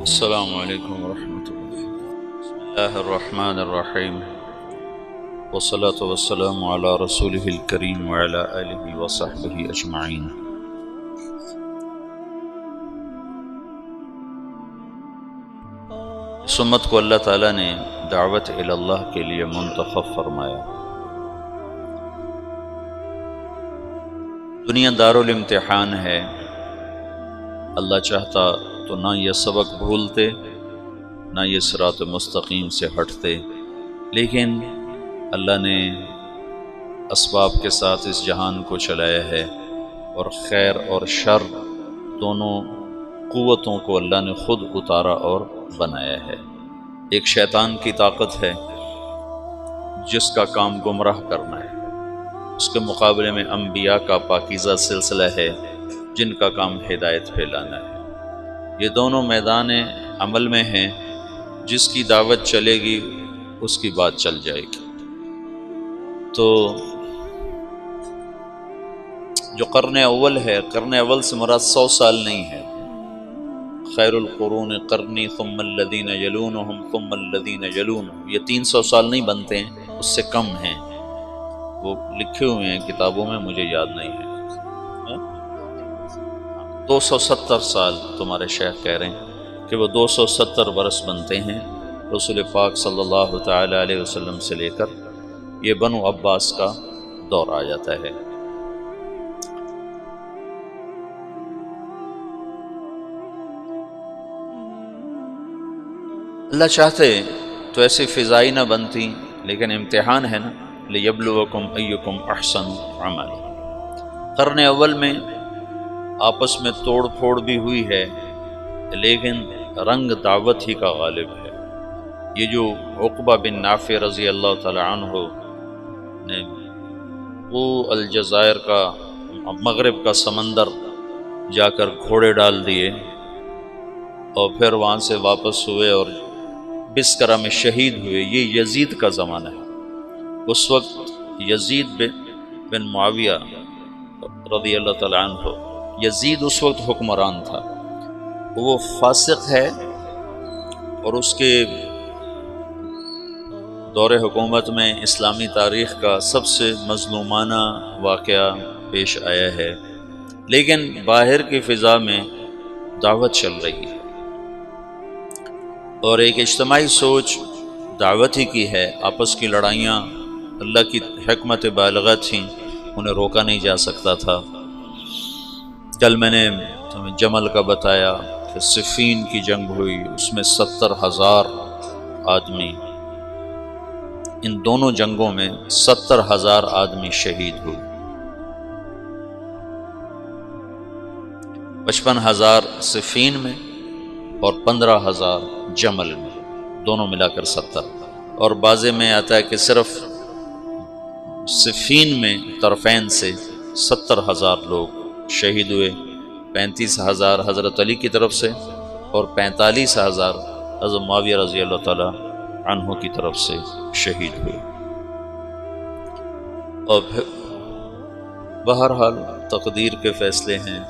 السلام علیکم ورحمۃ اللہ۔ بسم اللہ الرحمن الرحیم، والصلاة والسلام علی رسولہ الکریم وعلی آلہ وصحبہ اجمعین۔ اس امت کو اللہ تعالیٰ نے دعوت الی اللہ کے لیے منتخب فرمایا۔ دنیا دارالامتحان ہے، اللہ چاہتا تو نہ یہ سبق بھولتے، نہ یہ صراط مستقیم سے ہٹتے، لیکن اللہ نے اسباب کے ساتھ اس جہان کو چلایا ہے، اور خیر اور شر دونوں قوتوں کو اللہ نے خود اتارا اور بنایا ہے۔ ایک شیطان کی طاقت ہے جس کا کام گمراہ کرنا ہے، اس کے مقابلے میں انبیاء کا پاکیزہ سلسلہ ہے جن کا کام ہدایت پھیلانا ہے۔ یہ دونوں میدان عمل میں ہیں، جس کی دعوت چلے گی اس کی بات چل جائے گی۔ تو جو قرن اول ہے، قرن اول سے مراد 100 سال نہیں ہے۔ خیر القرون قرنی ثم الذین یلونہم ثم الذین یلونہم، یہ 300 سال نہیں بنتے ہیں، اس سے کم ہیں، وہ لکھے ہوئے ہیں کتابوں میں، مجھے یاد نہیں ہے۔ 270 سال تمہارے شیخ کہہ رہے ہیں کہ وہ 270 برس بنتے ہیں رسول پاک صلی اللہ تعالی علیہ وسلم سے لے کر یہ بنو عباس کا دور آ جاتا ہے۔ اللہ چاہتے تو ایسی فضائی نہ بنتی، لیکن امتحان ہے نا، لیبلوکم ایکم احسن عملا۔ قرن اول میں آپس میں توڑ پھوڑ بھی ہوئی ہے، لیکن رنگ دعوت ہی کا غالب ہے۔ یہ جو عقبہ بن نافع رضی اللہ تعالی عنہ نے وہ الجزائر کا، مغرب کا سمندر جا کر گھوڑے ڈال دیے اور پھر وہاں سے واپس ہوئے اور بسکرہ میں شہید ہوئے، یہ یزید کا زمانہ ہے۔ اس وقت یزید بن معاویہ رضی اللہ تعالی عنہ، یزید اس وقت حکمران تھا، وہ فاسق ہے، اور اس کے دور حکومت میں اسلامی تاریخ کا سب سے مظلومانہ واقعہ پیش آیا ہے، لیکن باہر کی فضا میں دعوت چل رہی ہے، اور ایک اجتماعی سوچ دعوت ہی کی ہے۔ آپس کی لڑائیاں اللہ کی حکمت بالغہ تھیں، انہیں روکا نہیں جا سکتا تھا۔ کل میں نے تمہیں جمل کا بتایا کہ صفین کی جنگ ہوئی، اس میں 70,000 آدمی، ان دونوں جنگوں میں 70,000 آدمی شہید ہوئے، 55,000 صفین میں اور 15,000 جمل میں، دونوں ملا کر 70۔ اور بعضے میں آتا ہے کہ صرف صفین میں طرفین سے 70,000 لوگ شہید ہوئے، 35,000 حضرت علی کی طرف سے اور 45,000 حضرت معاویہ رضی اللہ تعالی عنہ کی طرف سے شہید ہوئے۔ اور پھر بہرحال تقدیر کے فیصلے ہیں،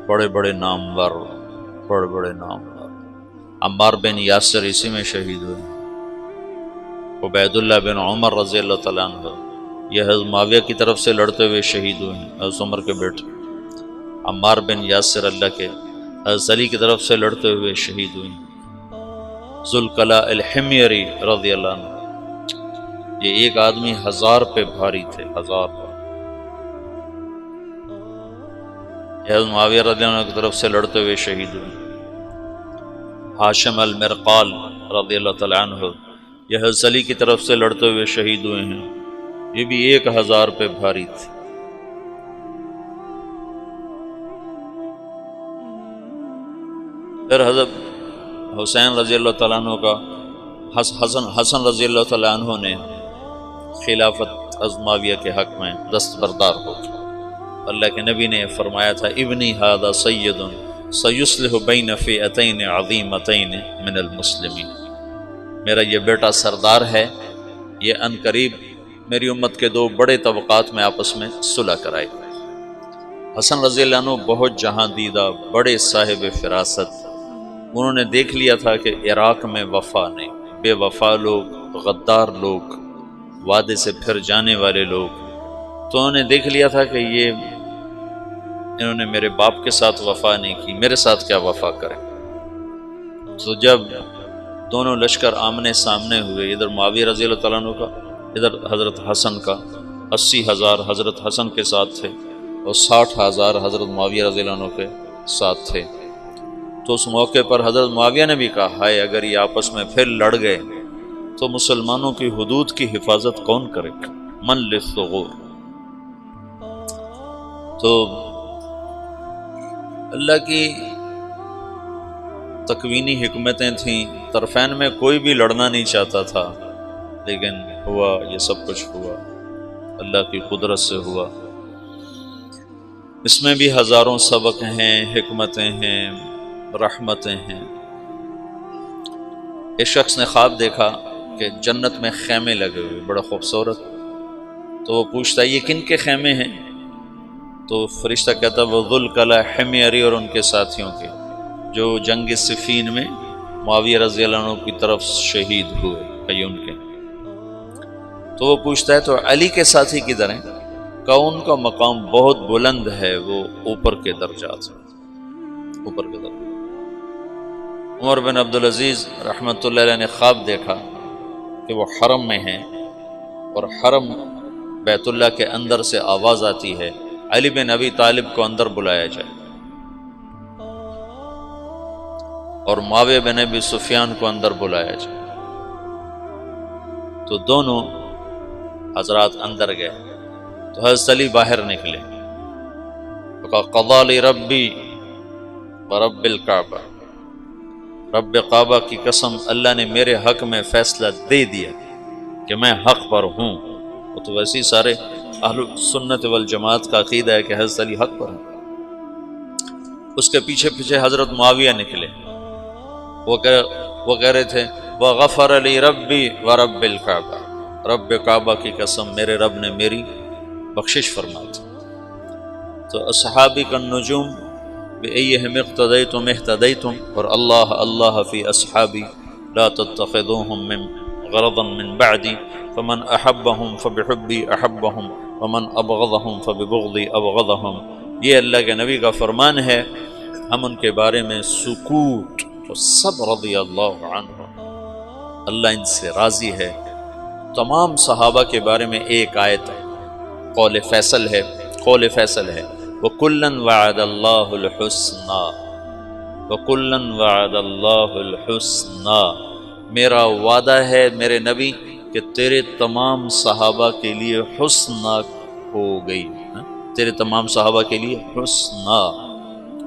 بڑے بڑے نامور، بڑے بڑے نامور۔ عمار بن یاسر اسی میں شہید ہوئے، عبید اللہ بن عمر رضی اللہ تعالیٰ عنہ یہ حضرت معاویہ کی طرف سے لڑتے ہوئے شہید ہوئے ہیں، حضرت عمر کے بیٹے۔ عمار بن یاسر اللہ کے حضرت علی کی طرف سے لڑتے ہوئے شہید ہوئے ہیں۔ ذوالقلاء الحمیری رضی اللہ عنہ، یہ ایک آدمی 1000 پہ بھاری تھے، 1000 پر۔ حضرت معاویہ رضی اللہ عنہ کی طرف سے لڑتے ہوئے شہید ہوئے۔ ہاشم المرقال رضی اللہ تعالی عنہ یہ حضرت علی کی طرف سے لڑتے ہوئے شہید ہوئے ہیں، یہ بھی 1000 پہ بھاری تھے۔ پھر حضرت حسین رضی اللہ تعالیٰ عنہ کا، حسن رضی اللہ تعالیٰ عنہ نے خلافت حضرت معاویہ کے حق میں دستبردار ہو گیا۔ اللہ کے نبی نے فرمایا تھا، ابنی ھذا سید سیصلح بین فئتین عظیمتین من المسلمین، میرا یہ بیٹا سردار ہے، یہ عنقریب میری امت کے دو بڑے طبقات میں آپس میں صلح کرائی۔ حسن رضی اللہ عنہ بہت جہاں دیدہ، بڑے صاحب فراست، انہوں نے دیکھ لیا تھا کہ عراق میں وفا نہیں، بے وفا لوگ، غدار لوگ، وعدے سے پھر جانے والے لوگ، تو انہوں نے دیکھ لیا تھا کہ انہوں نے میرے باپ کے ساتھ وفا نہیں کی، میرے ساتھ کیا وفا کریں۔ تو جب دونوں لشکر آمنے سامنے ہوئے، ادھر معاویہ رضی اللہ تعالیٰ عنہ کا، ادھر حضرت حسن کا، 80,000 حضرت حسن کے ساتھ تھے اور 60,000 حضرت معاویہ رضی اللہ عنہ کے ساتھ تھے، تو اس موقع پر حضرت معاویہ نے بھی کہا، ہائے اگر یہ آپس میں پھر لڑ گئے تو مسلمانوں کی حدود کی حفاظت کون کرے گا؟ من للثغور۔ تو اللہ کی تکوینی حکمتیں تھیں، طرفین میں کوئی بھی لڑنا نہیں چاہتا تھا، لیکن ہوا، یہ سب کچھ ہوا، اللہ کی قدرت سے ہوا۔ اس میں بھی ہزاروں سبق ہیں، حکمتیں ہیں، رحمتیں ہیں۔ ایک شخص نے خواب دیکھا کہ جنت میں خیمے لگے ہوئے بڑا خوبصورت، تو وہ پوچھتا ہے یہ کن کے خیمے ہیں؟ تو فرشتہ کہتا وہ ذوالکلا حمیر اور ان کے ساتھیوں کے، جو جنگ صفین میں معاویہ رضی اللہ عنہ کی طرف شہید ہوئے، یہ ان کے۔ تو وہ پوچھتا ہے تو علی کے ساتھی کدھر ہیں؟ کہ ان کا مقام بہت بلند ہے، وہ اوپر کے درجات ہیں، اوپر کے درجات۔ عمر بن عبدالعزیز رحمۃ اللہ علیہ نے خواب دیکھا کہ وہ حرم میں ہیں اور حرم بیت اللہ کے اندر سے آواز آتی ہے علی بن ابی طالب کو اندر بلایا جائے، اور معاویہ بن ابی سفیان کو اندر بلایا جائے۔ تو دونوں حضرات اندر گئے تو حضرت علی باہر نکلے، کہا قضا لی ربی ورب الکعبہ، رب کعبہ کی قسم اللہ نے میرے حق میں فیصلہ دے دیا کہ میں حق پر ہوں۔ وہ تو ویسے ہی سارے اہل سنت والجماعت کا عقیدہ ہے کہ حضرت علی حق پر ہیں۔ اس کے پیچھے پیچھے حضرت معاویہ نکلے، وہ کہہ رہے تھے وغفر لی ربی ورب الکعبہ، رب کعبہ کی قسم میرے رب نے میری بخشش فرما دی۔ تو اصحابی کا نجوم بأیہم اقتدیتم اہتدیتم، اور اللہ اللہ فی اصحابی لا تتخذوہم من غرضا من بعدی فمن احبہم فبحبی احبہم ومن ابغضہم فببغضی ابغضہم۔ یہ اللہ کے نبی کا فرمان ہے، ہم ان کے بارے میں سکوت، اور سب رضی اللہ عنہ، اللہ ان سے راضی ہے۔ تمام صحابہ کے بارے میں ایک آیت ہے، قول فیصل ہے، قول فیصل ہے وَكُلًّا وَعَدَ اللَّهُ الْحُسْنَى، وَكُلًّا وَعَدَ اللَّهُ الْحُسْنَى، میرا وعدہ ہے میرے نبی کہ تیرے تمام صحابہ کے لیے حسنہ ہو گئی، تیرے تمام صحابہ کے لیے حسنہ۔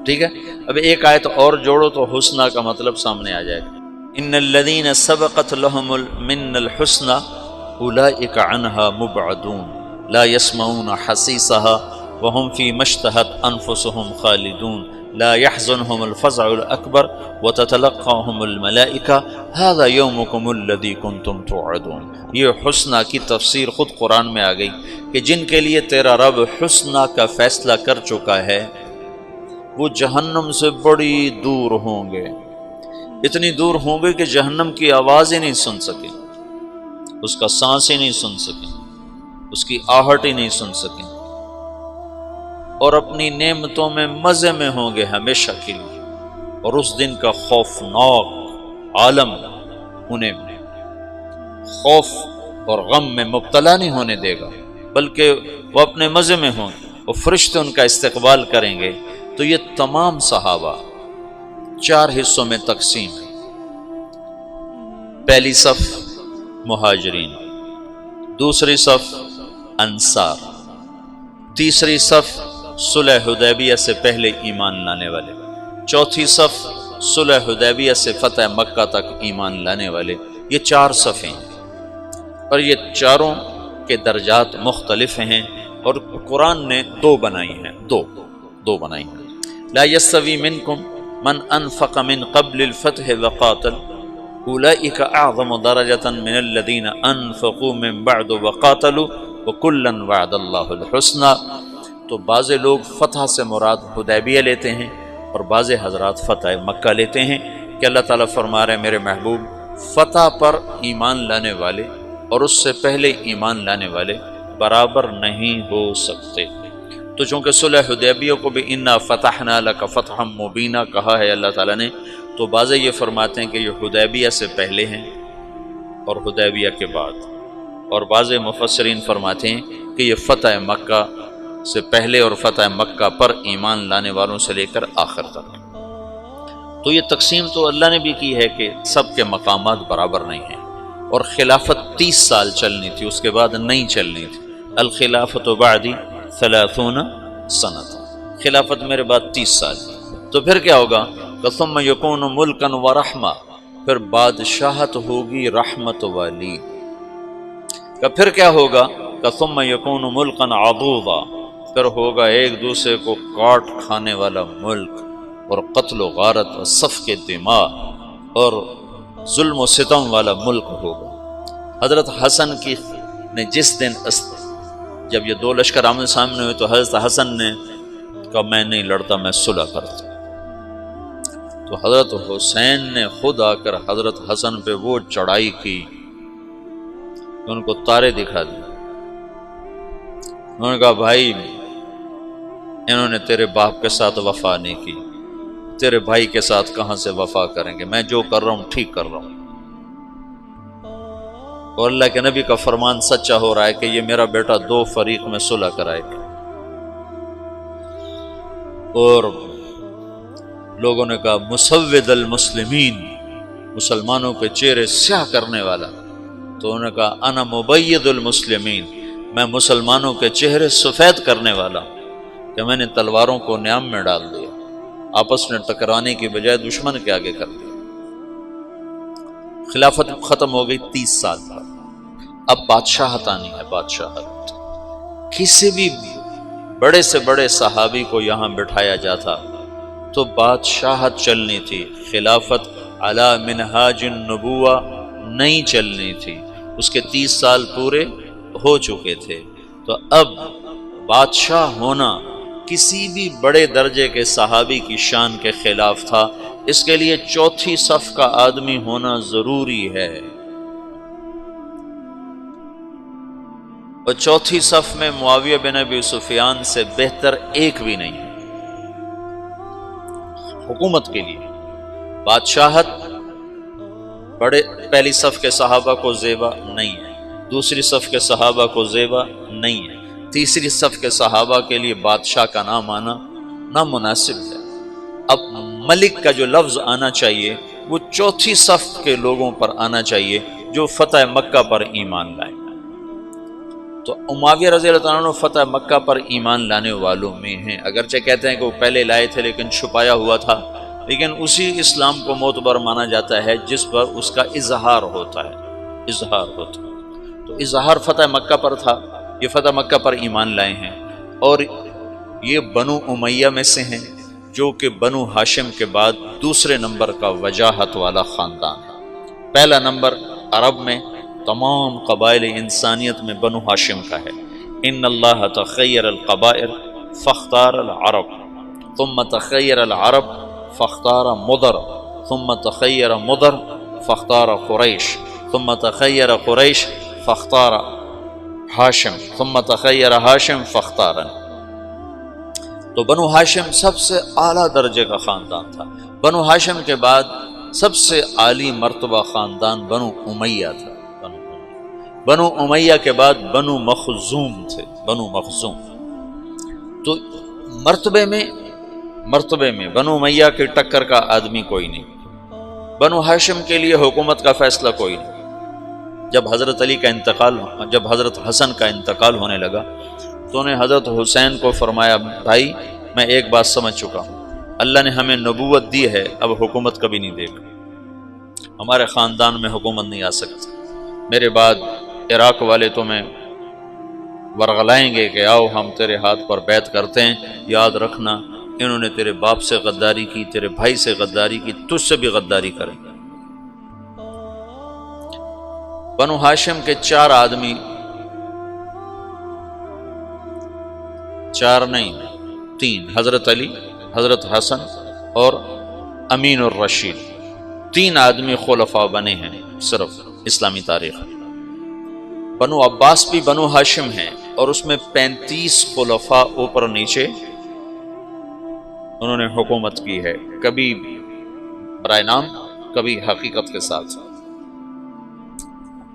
ٹھیک ہے، اب ایک آیت اور جوڑو تو حسنہ کا مطلب سامنے آ جائے گا۔ ان الذین سبقت لهم من الحسنى اولئک عنها مبعدون لا يسمعون حسیسها وهم فيما اشتهت انفسهم خالدون لا يحزنهم الفزع الاکبر وتتلقاهم الملائکہ هذا یومکم الذی کنتم توعدون۔ یہ حسنہ کی تفسیر خود قرآن میں آ گئی کہ جن کے لیے تیرا رب حسنہ کا فیصلہ کر چکا ہے وہ جہنم سے بڑی دور ہوں گے، اتنی دور ہوں گے کہ جہنم کی آواز ہی نہیں سن سکیں، اس کا سانس ہی نہیں سن سکیں، اس کی آہٹ ہی نہیں سن سکیں، اور اپنی نعمتوں میں مزے میں ہوں گے ہمیشہ کے لیے، اور اس دن کا خوفناک عالم انہیں خوف اور غم میں مبتلا نہیں ہونے دے گا، بلکہ وہ اپنے مزے میں ہوں گے، اور فرشتے ان کا استقبال کریں گے۔ تو یہ تمام صحابہ 4 حصوں میں تقسیم ہے۔ پہلی صف مہاجرین، دوسری صف انصار، تیسری صف صلح حدیبیہ سے پہلے ایمان لانے والے، چوتھی صف صلح حدیبیہ سے فتح مکہ تک ایمان لانے والے۔ یہ 4 صفیں ہیں، اور یہ چاروں کے درجات مختلف ہیں، اور قرآن نے 2 بنائی ہیں، دو بنائی ہیں۔ لا یستوی منکم من انفق من قبل الفتح وقاتل، اولئک اعظم درجۃ من الذین انفقوا من بعد وقاتلوا وکلا وعد اللہ الحسنی۔ تو بعض لوگ فتح سے مراد حدیبیہ لیتے ہیں اور بعض حضرات فتح مکہ لیتے ہیں کہ اللہ تعالیٰ فرما رہے ہیں میرے محبوب فتح پر ایمان لانے والے اور اس سے پہلے ایمان لانے والے برابر نہیں ہو سکتے۔ تو چونکہ صلح حدیبیہ کو بھی انا فتحنا لک فتحا مبینا کہا ہے اللہ تعالیٰ نے، تو بعض یہ فرماتے ہیں کہ یہ حدیبیہ سے پہلے ہیں اور حدیبیہ کے بعد، اور بعض مفسرین فرماتے ہیں کہ یہ فتح مکہ سے پہلے اور فتح مکہ پر ایمان لانے والوں سے لے کر آخر تک۔ تو یہ تقسیم تو اللہ نے بھی کی ہے کہ سب کے مقامات برابر نہیں ہیں، اور خلافت 30 سال چلنی تھی، اس کے بعد نہیں چلنی تھی۔ الخلافت بعدی 30 سنۃ، خلافت میرے بعد 30 سال۔ تو پھر کیا ہوگا؟ ثم یکون ملکا ورحمہ، پھر بادشاہت ہوگی رحمت والی۔ پھر کیا ہوگا؟ ثم یکون ملکا عضوضا، پھر ہوگا ایک دوسرے کو کاٹ کھانے والا ملک، اور قتل و غارت اور سفک دماء اور ظلم و ستم والا ملک ہوگا۔ حضرت حسن کی نے جس دن جب یہ 2 لشکر آمنے سامنے ہوئے تو حضرت حسن نے کہا میں نہیں لڑتا، میں صلح کرتا۔ تو حضرت حسین نے خود آ کر حضرت حسن پہ وہ چڑھائی کی، ان کو تارے دکھا دی۔ انہوں نے کہا بھائی انہوں نے تیرے باپ کے ساتھ وفا نہیں کی، تیرے بھائی کے ساتھ کہاں سے وفا کریں گے، میں جو کر رہا ہوں ٹھیک کر رہا ہوں۔ اور اللہ کے نبی کا فرمان سچا ہو رہا ہے کہ یہ میرا بیٹا 2 فریق میں صلح کرائے گا۔ اور لوگوں نے کہا مسود المسلمین، مسلمانوں کے چہرے سیاہ کرنے والا، تو انہوں نے کہا انا مبید المسلمین، میں مسلمانوں کے چہرے سفید کرنے والا، کہ میں نے تلواروں کو نیام میں ڈال دیا، آپس میں ٹکرانے کی بجائے دشمن کے آگے کر دیا۔ خلافت ختم ہو گئی 30 سال بعد۔ اب بادشاہت آنی ہے، بادشاہت۔ کسی بھی بڑے سے بڑے صحابی کو یہاں بٹھایا جاتا تو بادشاہت چلنی تھی، خلافت علی منہاج النبوہ نہیں چلنی تھی، اس کے 30 سال پورے ہو چکے تھے۔ تو اب بادشاہ ہونا کسی بھی بڑے درجے کے صحابی کی شان کے خلاف تھا، اس کے لیے 4تھی صف کا آدمی ہونا ضروری ہے، اور 4تھی صف میں معاویہ بن ابی سفیان سے بہتر ایک بھی نہیں ہے حکومت کے لیے۔ بادشاہت بڑے پہلی صف کے صحابہ کو زیبا نہیں ہے، دوسری صف کے صحابہ کو زیبا نہیں ہے، تیسری صف کے صحابہ کے لیے بادشاہ کا نام آنا نامناسب ہے۔ اب ملک کا جو لفظ آنا چاہیے وہ 4تھی صف کے لوگوں پر آنا چاہیے جو فتح مکہ پر ایمان لائے۔ تو معاویہ رضی اللہ عنہ فتح مکہ پر ایمان لانے والوں میں ہیں، اگرچہ کہتے ہیں کہ وہ پہلے لائے تھے لیکن چھپایا ہوا تھا، لیکن اسی اسلام کو معتبر مانا جاتا ہے جس پر اس کا اظہار ہوتا ہے، اظہار ہوتا ہے۔ تو اظہار فتح مکہ پر تھا، یہ فتح مکہ پر ایمان لائے ہیں، اور یہ بنو امیہ میں سے ہیں جو کہ بنو ہاشم کے بعد دوسرے نمبر کا وجاہت والا خاندان ہے۔ پہلا نمبر عرب میں تمام قبائل انسانیت میں بنو ہاشم کا ہے۔ ان اللہ تخیر القبائل فاختار العرب ثم تخیر العرب فاختار مضر ثم تخیر مضر فاختار قریش ثم تخیر قریش فاختار ہاشم ثم تخیر ہاشم فاختارن۔ تو بنو ہاشم سب سے اعلیٰ درجے کا خاندان تھا۔ بنو ہاشم کے بعد سب سے عالی مرتبہ خاندان بنو امیہ تھا۔ بنو امیہ کے بعد بنو مخزوم تھے، بنو مخزوم۔ تو مرتبے میں بنو امیہ کی ٹکر کا آدمی کوئی نہیں، بنو ہاشم کے لیے حکومت کا فیصلہ کوئی نہیں۔ جب حضرت حسن کا انتقال ہونے لگا تو انہیں حضرت حسین کو فرمایا بھائی میں ایک بات سمجھ چکا ہوں، اللہ نے ہمیں نبوت دی ہے، اب حکومت کبھی نہیں دے گا، ہمارے خاندان میں حکومت نہیں آ سکتی، میرے بعد عراق والے تمہیں ورغلائیں گے کہ آؤ ہم تیرے ہاتھ پر بیعت کرتے ہیں، یاد رکھنا انہوں نے تیرے باپ سے غداری کی، تیرے بھائی سے غداری کی، تجھ سے بھی غداری کریں گے۔ بنو ہاشم کے 4 آدمی، 4 نہیں 3، حضرت علی، حضرت حسن اور امین الرشید، 3 آدمی خلفاء بنے ہیں صرف اسلامی تاریخ۔ بنو عباس بھی بنو ہاشم ہیں اور اس میں 35 خلفاء اوپر نیچے انہوں نے حکومت کی ہے، کبھی برائے نام کبھی حقیقت کے ساتھ۔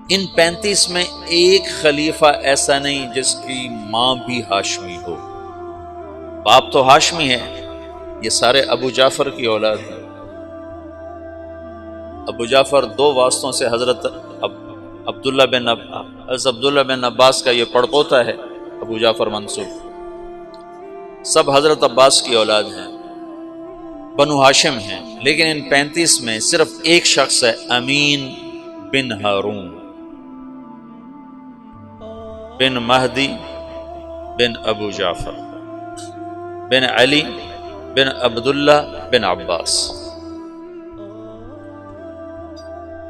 ان 35 میں ایک خلیفہ ایسا نہیں جس کی ماں بھی ہاشمی ہو۔ باپ تو ہاشمی ہے، یہ سارے ابو جعفر کی اولاد ہیں۔ ابو جعفر 2 واسطوں سے حضرت عبداللہ بن عباس کا یہ پڑپوتا ہے، ابو جعفر منصور، سب حضرت عباس کی اولاد ہیں، بنو ہاشم ہیں۔ لیکن ان 35 میں صرف ایک شخص ہے، امین بن ہارون بن مہدی بن ابو جعفر بن علی بن عبداللہ بن عباس۔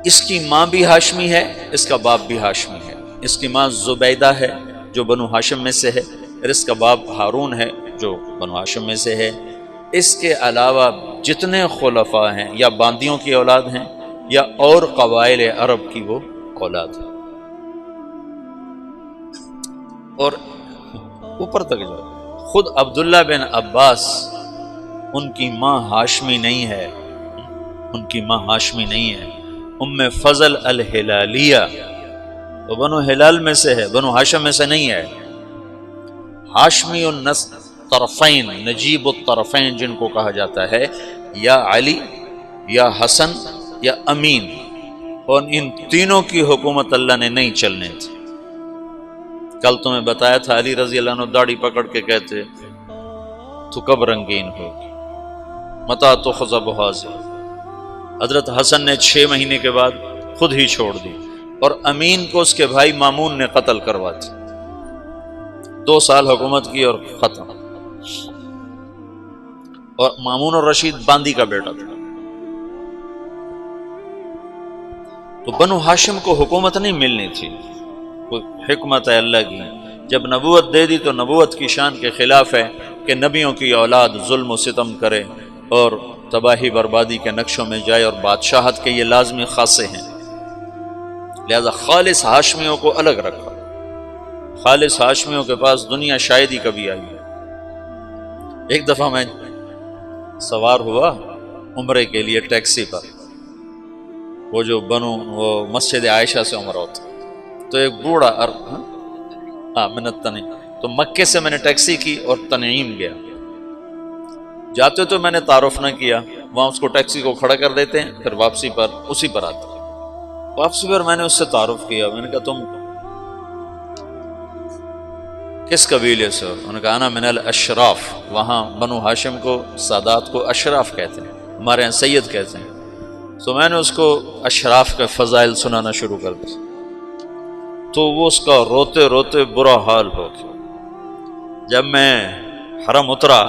اس کی ماں بھی ہاشمی ہے، اس کا باپ بھی ہاشمی ہے۔ اس کی ماں زبیدہ ہے جو بنو ہاشم میں سے ہے، اور اس کا باپ ہارون ہے جو بنو ہاشم میں سے ہے۔ اس کے علاوہ جتنے خلفاء ہیں یا باندیوں کی اولاد ہیں یا اور قبائل عرب کی وہ اولاد ہے۔ اور اوپر تک جاؤ، خود عبداللہ بن عباس ان کی ماں ہاشمی نہیں ہے، ان کی ماں ہاشمی نہیں ہے، ام فضل الہلالیہ وہ بنو ہلال میں سے ہے، بنو ہاشم میں سے نہیں ہے۔ ہاشمی طرفین، نجیب الطرفین جن کو کہا جاتا ہے، یا علی یا حسن یا امین، اور ان تینوں کی حکومت اللہ نے نہیں چلنے تھی۔ کل تمہیں بتایا تھا علی رضی اللہ عنہ داڑھی پکڑ کے کہتے تو کب رنگین ہوگی، متا تو خزب حاضر۔ حضرت حسن نے 6 مہینے کے بعد خود ہی چھوڑ دی، اور امین کو اس کے بھائی مامون نے قتل کروا دی۔ 2 سال حکومت کی اور ختم۔ اور مامون الرشید باندی کا بیٹا تھا۔ تو بنو ہاشم کو حکومت نہیں ملنی تھی، کوئی حکمت ہے اللہ کی، جب نبوت دے دی تو نبوت کی شان کے خلاف ہے کہ نبیوں کی اولاد ظلم و ستم کرے اور تباہی بربادی کے نقشوں میں جائے، اور بادشاہت کے یہ لازمی خاصے ہیں، لہذا خالص ہاشمیوں کو الگ رکھا۔ خالص ہاشمیوں کے پاس دنیا شاید ہی کبھی آئی ہے۔ ایک دفعہ میں سوار ہوا عمرے کے لیے ٹیکسی پر، وہ جو وہ مسجد عائشہ سے عمرہ ہوتا، تو ایک بوڑھا منت تنعیم، تو مکے سے میں نے ٹیکسی کی اور تنعیم گیا۔ جاتے تو میں نے تعارف نہ کیا، وہاں اس کو ٹیکسی کو کھڑا کر دیتے ہیں، پھر واپسی پر اسی پر آتے۔ واپسی پر میں نے اس سے تعارف کیا، میں نے کہا تم کس قبیلے سے ہو؟ انہوں نے کہا انا من الاشراف۔ وہاں بنو ہاشم کو، سادات کو اشراف کہتے ہیں، ہمارے یہاں سید کہتے ہیں۔ تو میں نے اس کو اشراف کے فضائل سنانا شروع کر دیا، تو وہ اس کا روتے روتے برا حال ہو گیا۔ جب میں حرم اترا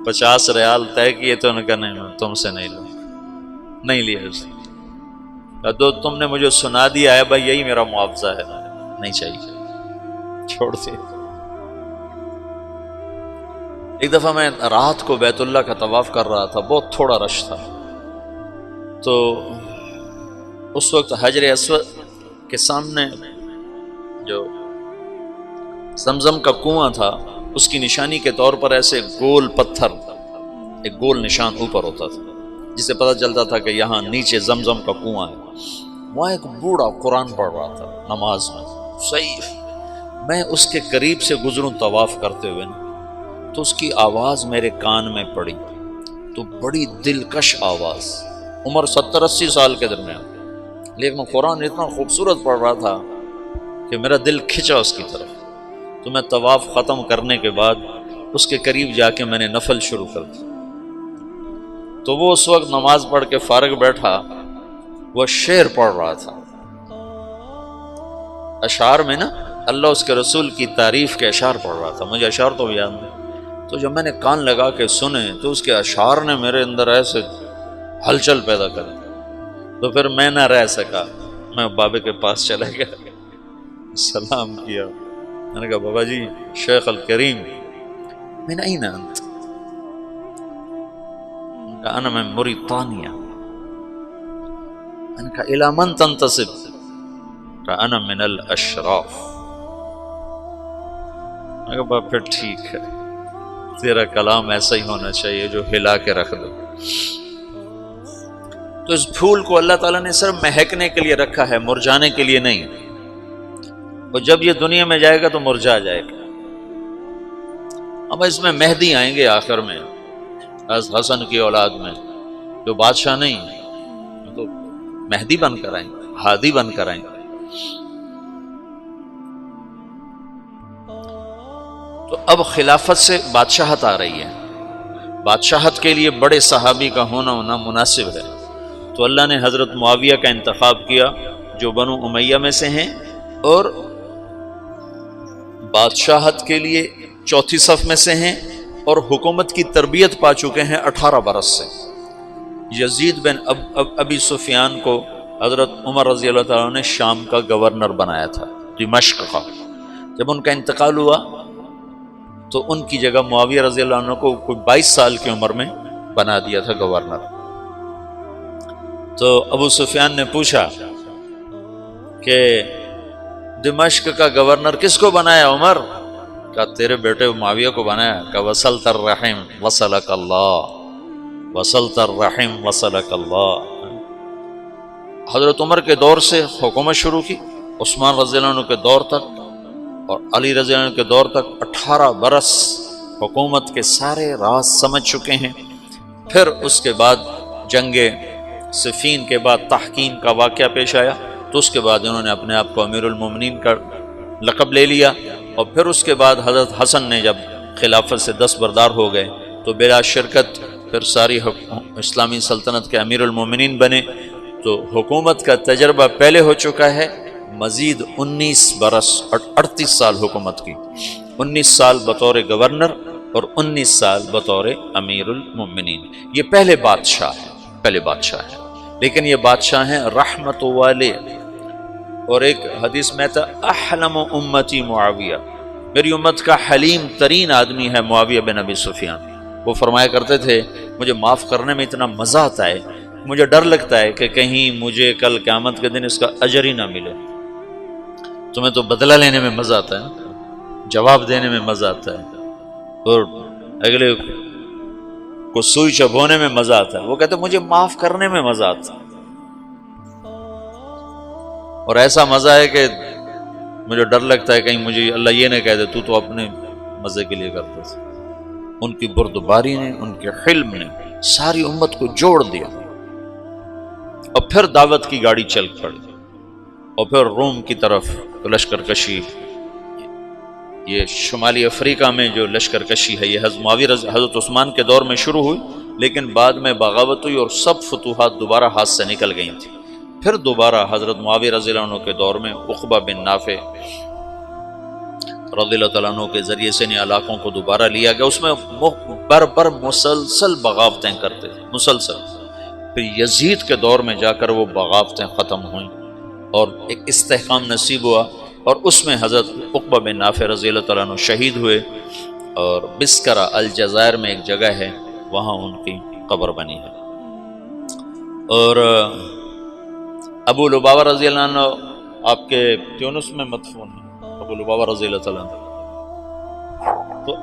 50 ریال طے کیے تو انہوں نے کہا نہیں میں تم سے نہیں لوں، نہیں لیا اس نے۔ تو تم نے مجھے سنا دیا ہے بھائی، یہی میرا معاوضہ ہے، نہیں چاہیے، چھوڑ دے۔ ایک دفعہ میں رات کو بیت اللہ کا طواف کر رہا تھا، بہت تھوڑا رش تھا، تو اس وقت حجر اسود کے سامنے جو زمزم کا کنواں تھا، اس کی نشانی کے طور پر ایسے گول پتھر، ایک گول نشان اوپر ہوتا تھا جس سے پتہ چلتا تھا کہ یہاں نیچے زمزم کا کنواں ہے۔ وہاں ایک بوڑھا قرآن پڑھ رہا تھا نماز میں، صحیح۔ میں اس کے قریب سے گزروں طواف کرتے ہوئے نا، تو اس کی آواز میرے کان میں پڑی، تو بڑی دلکش آواز، عمر 70-80 سال کے درمیان، لیکن قرآن اتنا خوبصورت پڑھ رہا تھا کہ میرا دل کھنچا اس کی طرف۔ تو میں طواف ختم کرنے کے بعد اس کے قریب جا کے میں نے نفل شروع کر دی، تو وہ اس وقت نماز پڑھ کے فارغ بیٹھا، وہ شعر پڑھ رہا تھا، اشعار میں نا اللہ اس کے رسول کی تعریف کے اشعار پڑھ رہا تھا، مجھے اشعار تو یاد نہیں۔ تو جب میں نے کان لگا کے سنے تو اس کے اشعار نے میرے اندر ایسے ہلچل پیدا کر دی، تو پھر میں نہ رہ سکا، میں بابے کے پاس چلا گیا، سلام کیا، میں نے کہا بابا جی شیخ الکریم من این انت؟ کہا انا من موریتانیہ۔ میں نے کہا الی من تنتسب؟ کہا انا من الاشراف۔ میں نے کہا بابا پھر ٹھیک ہے، تیرا کلام ایسا ہی ہونا چاہیے جو ہلا کے رکھ دو۔ تو اس پھول کو اللہ تعالیٰ نے صرف مہکنے کے لیے رکھا ہے، مرجانے کے لیے نہیں، اور جب یہ دنیا میں جائے گا تو مرجا جائے گا۔ اب اس میں مہدی آئیں گے آخر میں، حسن کی اولاد میں، جو بادشاہ نہیں تو مہدی بن کر آئیں گے، ہادی بن کر آئیں گے۔ تو اب خلافت سے بادشاہت آ رہی ہے، بادشاہت کے لیے بڑے صحابی کا ہونا مناسب ہے، تو اللہ نے حضرت معاویہ کا انتخاب کیا جو بنو امیہ میں سے ہیں، اور بادشاہت کے لیے چوتھی صف میں سے ہیں، اور حکومت کی تربیت پا چکے ہیں 18 برس سے۔ یزید بن ابی سفیان کو حضرت عمر رضی اللہ تعالیٰ نے شام کا گورنر بنایا تھا، دمشق کا۔ جب ان کا انتقال ہوا تو ان کی جگہ معاویہ رضی اللہ عنہ کو کوئی 22 سال کی عمر میں بنا دیا تھا گورنر۔ تو ابو سفیان نے پوچھا کہ دمشق کا گورنر کس کو بنایا عمر؟ کہا تیرے بیٹے معاویہ کو بنایا۔ کہا وصلت الرحم وصلک اللہ، وصلت الرحم وصلک اللہ۔ حضرت عمر کے دور سے حکومت شروع کی، عثمان رضی اللہ عنہ کے دور تک اور علی رضی اللہ عنہ کے دور تک 18 برس حکومت کے سارے راز سمجھ چکے ہیں۔ پھر اس کے بعد جنگ صفین کے بعد تحکیم کا واقعہ پیش آیا، تو اس کے بعد انہوں نے اپنے آپ کو امیر المومنین کا لقب لے لیا، اور پھر اس کے بعد حضرت حسن نے جب خلافت سے دستبردار ہو گئے تو بلا شرکت پھر ساری اسلامی سلطنت کے امیر المومنین بنے۔ تو حکومت کا تجربہ پہلے ہو چکا ہے، مزید 19 برس 38 سال حکومت کی، 19 سال بطور گورنر اور 19 سال بطور امیر المومنین۔ یہ پہلے بادشاہ ہے، لیکن یہ بادشاہ ہیں رحمت والے۔ اور ایک حدیث میں تھا احلم امتی معاویہ، میری امت کا حلیم ترین آدمی ہے معاویہ بن ابی سفیان۔ وہ فرمایا کرتے تھے مجھے معاف کرنے میں اتنا مزہ آتا ہے، مجھے ڈر لگتا ہے کہ کہیں مجھے کل قیامت کے دن اس کا اجر ہی نہ ملے۔ تمہیں تو بدلہ لینے میں مزہ آتا ہے، جواب دینے میں مزہ آتا ہے، اور اگلے کو سوئی چبھونے میں مزہ آتا ہے۔ وہ کہتے مجھے معاف کرنے میں مزہ آتا ہے، اور ایسا مزہ ہے کہ مجھے ڈر لگتا ہے کہیں مجھے اللہ یہ نہ کہہ دے تو اپنے مزے کے لیے کرتا تھا۔ ان کی بردباری نے، ان کے حلم نے ساری امت کو جوڑ دیا، اور پھر دعوت کی گاڑی چل پڑی، اور پھر روم کی طرف لشکر کشی۔ یہ شمالی افریقہ میں جو لشکر کشی ہے یہ حضرت عثمان کے دور میں شروع ہوئی، لیکن بعد میں بغاوت ہوئی اور سب فتوحات دوبارہ ہاتھ سے نکل گئی تھیں۔ پھر دوبارہ حضرت معاویہ رضی اللہ عنہ کے دور میں عقبہ بن نافع رضی اللہ تعالیٰ عنہ کے ذریعے سے ان علاقوں کو دوبارہ لیا گیا۔ اس میں بر مسلسل بغاوتیں کرتے تھے، مسلسل۔ پھر یزید کے دور میں جا کر وہ بغاوتیں ختم ہوئیں اور ایک استحکام نصیب ہوا، اور اس میں حضرت عقبہ بن نافع رضی اللہ تعالیٰ عنہ شہید ہوئے، اور بسکرہ الجزائر میں ایک جگہ ہے وہاں ان کی قبر بنی ہے۔ اور ابو لبابہ رضی اللہ عنہ آپ کے تیونس میں مدفون ہیں، ابو لبابہ رضی اللہ تعالیٰ عنہ۔ تو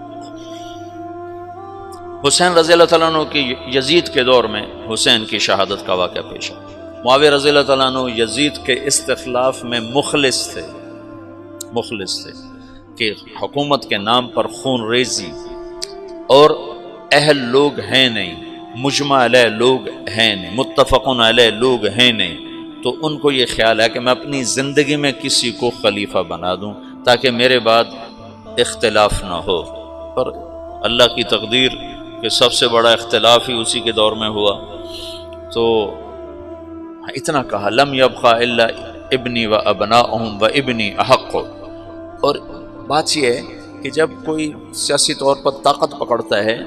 حسین رضی اللہ تعالیٰ عنہ کی یزید کے دور میں حسین کی شہادت کا واقعہ پیش ہے۔ معاویہ رضی اللہ تعالیٰ عنہ یزید کے استخلاف میں مخلص تھے کہ حکومت کے نام پر خون ریزی اور اہل لوگ ہیں نہیں، مجمع علیہ لوگ ہیں نہیں، متفقن علیہ لوگ ہیں نہیں، تو ان کو یہ خیال ہے کہ میں اپنی زندگی میں کسی کو خلیفہ بنا دوں تاکہ میرے بعد اختلاف نہ ہو۔ پر اللہ کی تقدیر کہ سب سے بڑا اختلاف ہی اسی کے دور میں ہوا، تو اتنا کہا لم یبقى الا ابنی و ابناؤہم و ابنی احق۔ اور بات یہ ہے کہ جب کوئی سیاسی طور پر طاقت پکڑتا ہے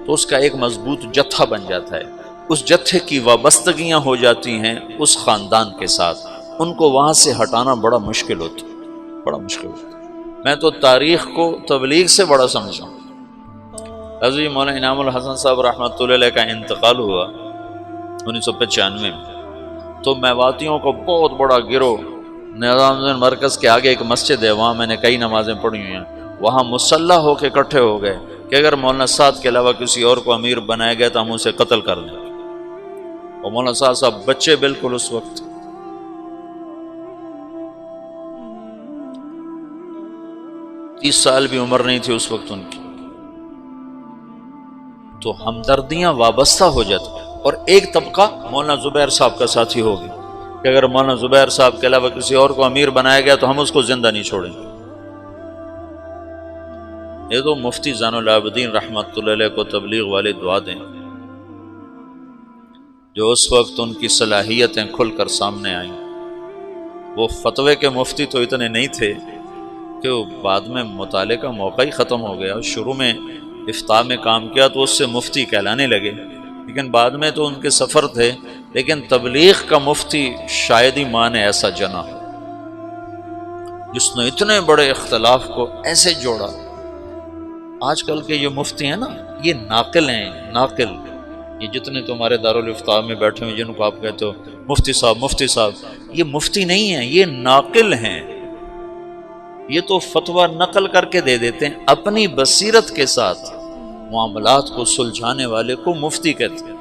تو اس کا ایک مضبوط جتھا بن جاتا ہے، اس جتھے کی وابستگیاں ہو جاتی ہیں اس خاندان کے ساتھ، ان کو وہاں سے ہٹانا بڑا مشکل ہوتا، بڑا مشکل ہوتا۔ میں تو تاریخ کو تبلیغ سے بڑا سمجھا ہوں۔ حضرت مولانا انعام الحسن صاحب رحمۃ اللہ علیہ کا انتقال ہوا 1995 میں، تو میواتیوں کو بہت بڑا گروہ نظام الدین مرکز کے آگے ایک مسجد ہے، وہاں میں نے کئی نمازیں پڑھی ہوئی ہیں، وہاں مسلح ہو کے اکٹھے ہو گئے کہ اگر مولانا سعد کے علاوہ کسی اور کو امیر بنایا گیا تو ہم اسے قتل کر دیں۔ اور مولانا سعد صاحب بچے بالکل اس وقت، 30 سال بھی عمر نہیں تھی اس وقت ان کی، تو ہمدردیاں وابستہ ہو جاتی۔ اور ایک طبقہ مولانا زبیر صاحب کا ساتھی ہوگی کہ اگر مولانا زبیر صاحب کے علاوہ کسی اور کو امیر بنایا گیا تو ہم اس کو زندہ نہیں چھوڑیں گے۔ یہ تو مفتی زین العابدین رحمۃ اللہ علیہ کو تبلیغ والے دعا دیں، جو اس وقت ان کی صلاحیتیں کھل کر سامنے آئیں۔ وہ فتوے کے مفتی تو اتنے نہیں تھے کہ وہ بعد میں مطالعے کا موقع ہی ختم ہو گیا، شروع میں افتاء میں کام کیا تو اس سے مفتی کہلانے لگے، لیکن بعد میں تو ان کے سفر تھے، لیکن تبلیغ کا مفتی شاید ہی ماں نے ایسا جنا جس نے اتنے بڑے اختلاف کو ایسے جوڑا۔ آج کل کے یہ مفتی ہیں نا، یہ ناقل ہیں، ناقل، یہ جتنے تمہارے دارالفتاء میں بیٹھے ہوئے جن کو آپ کہتے ہو مفتی صاحب مفتی صاحب، یہ مفتی نہیں ہیں، یہ ناقل ہیں۔ یہ تو فتویٰ نقل کر کے دے دیتے ہیں، اپنی بصیرت کے ساتھ معاملات کو سلجھانے والے کو مفتی کہتے ہیں۔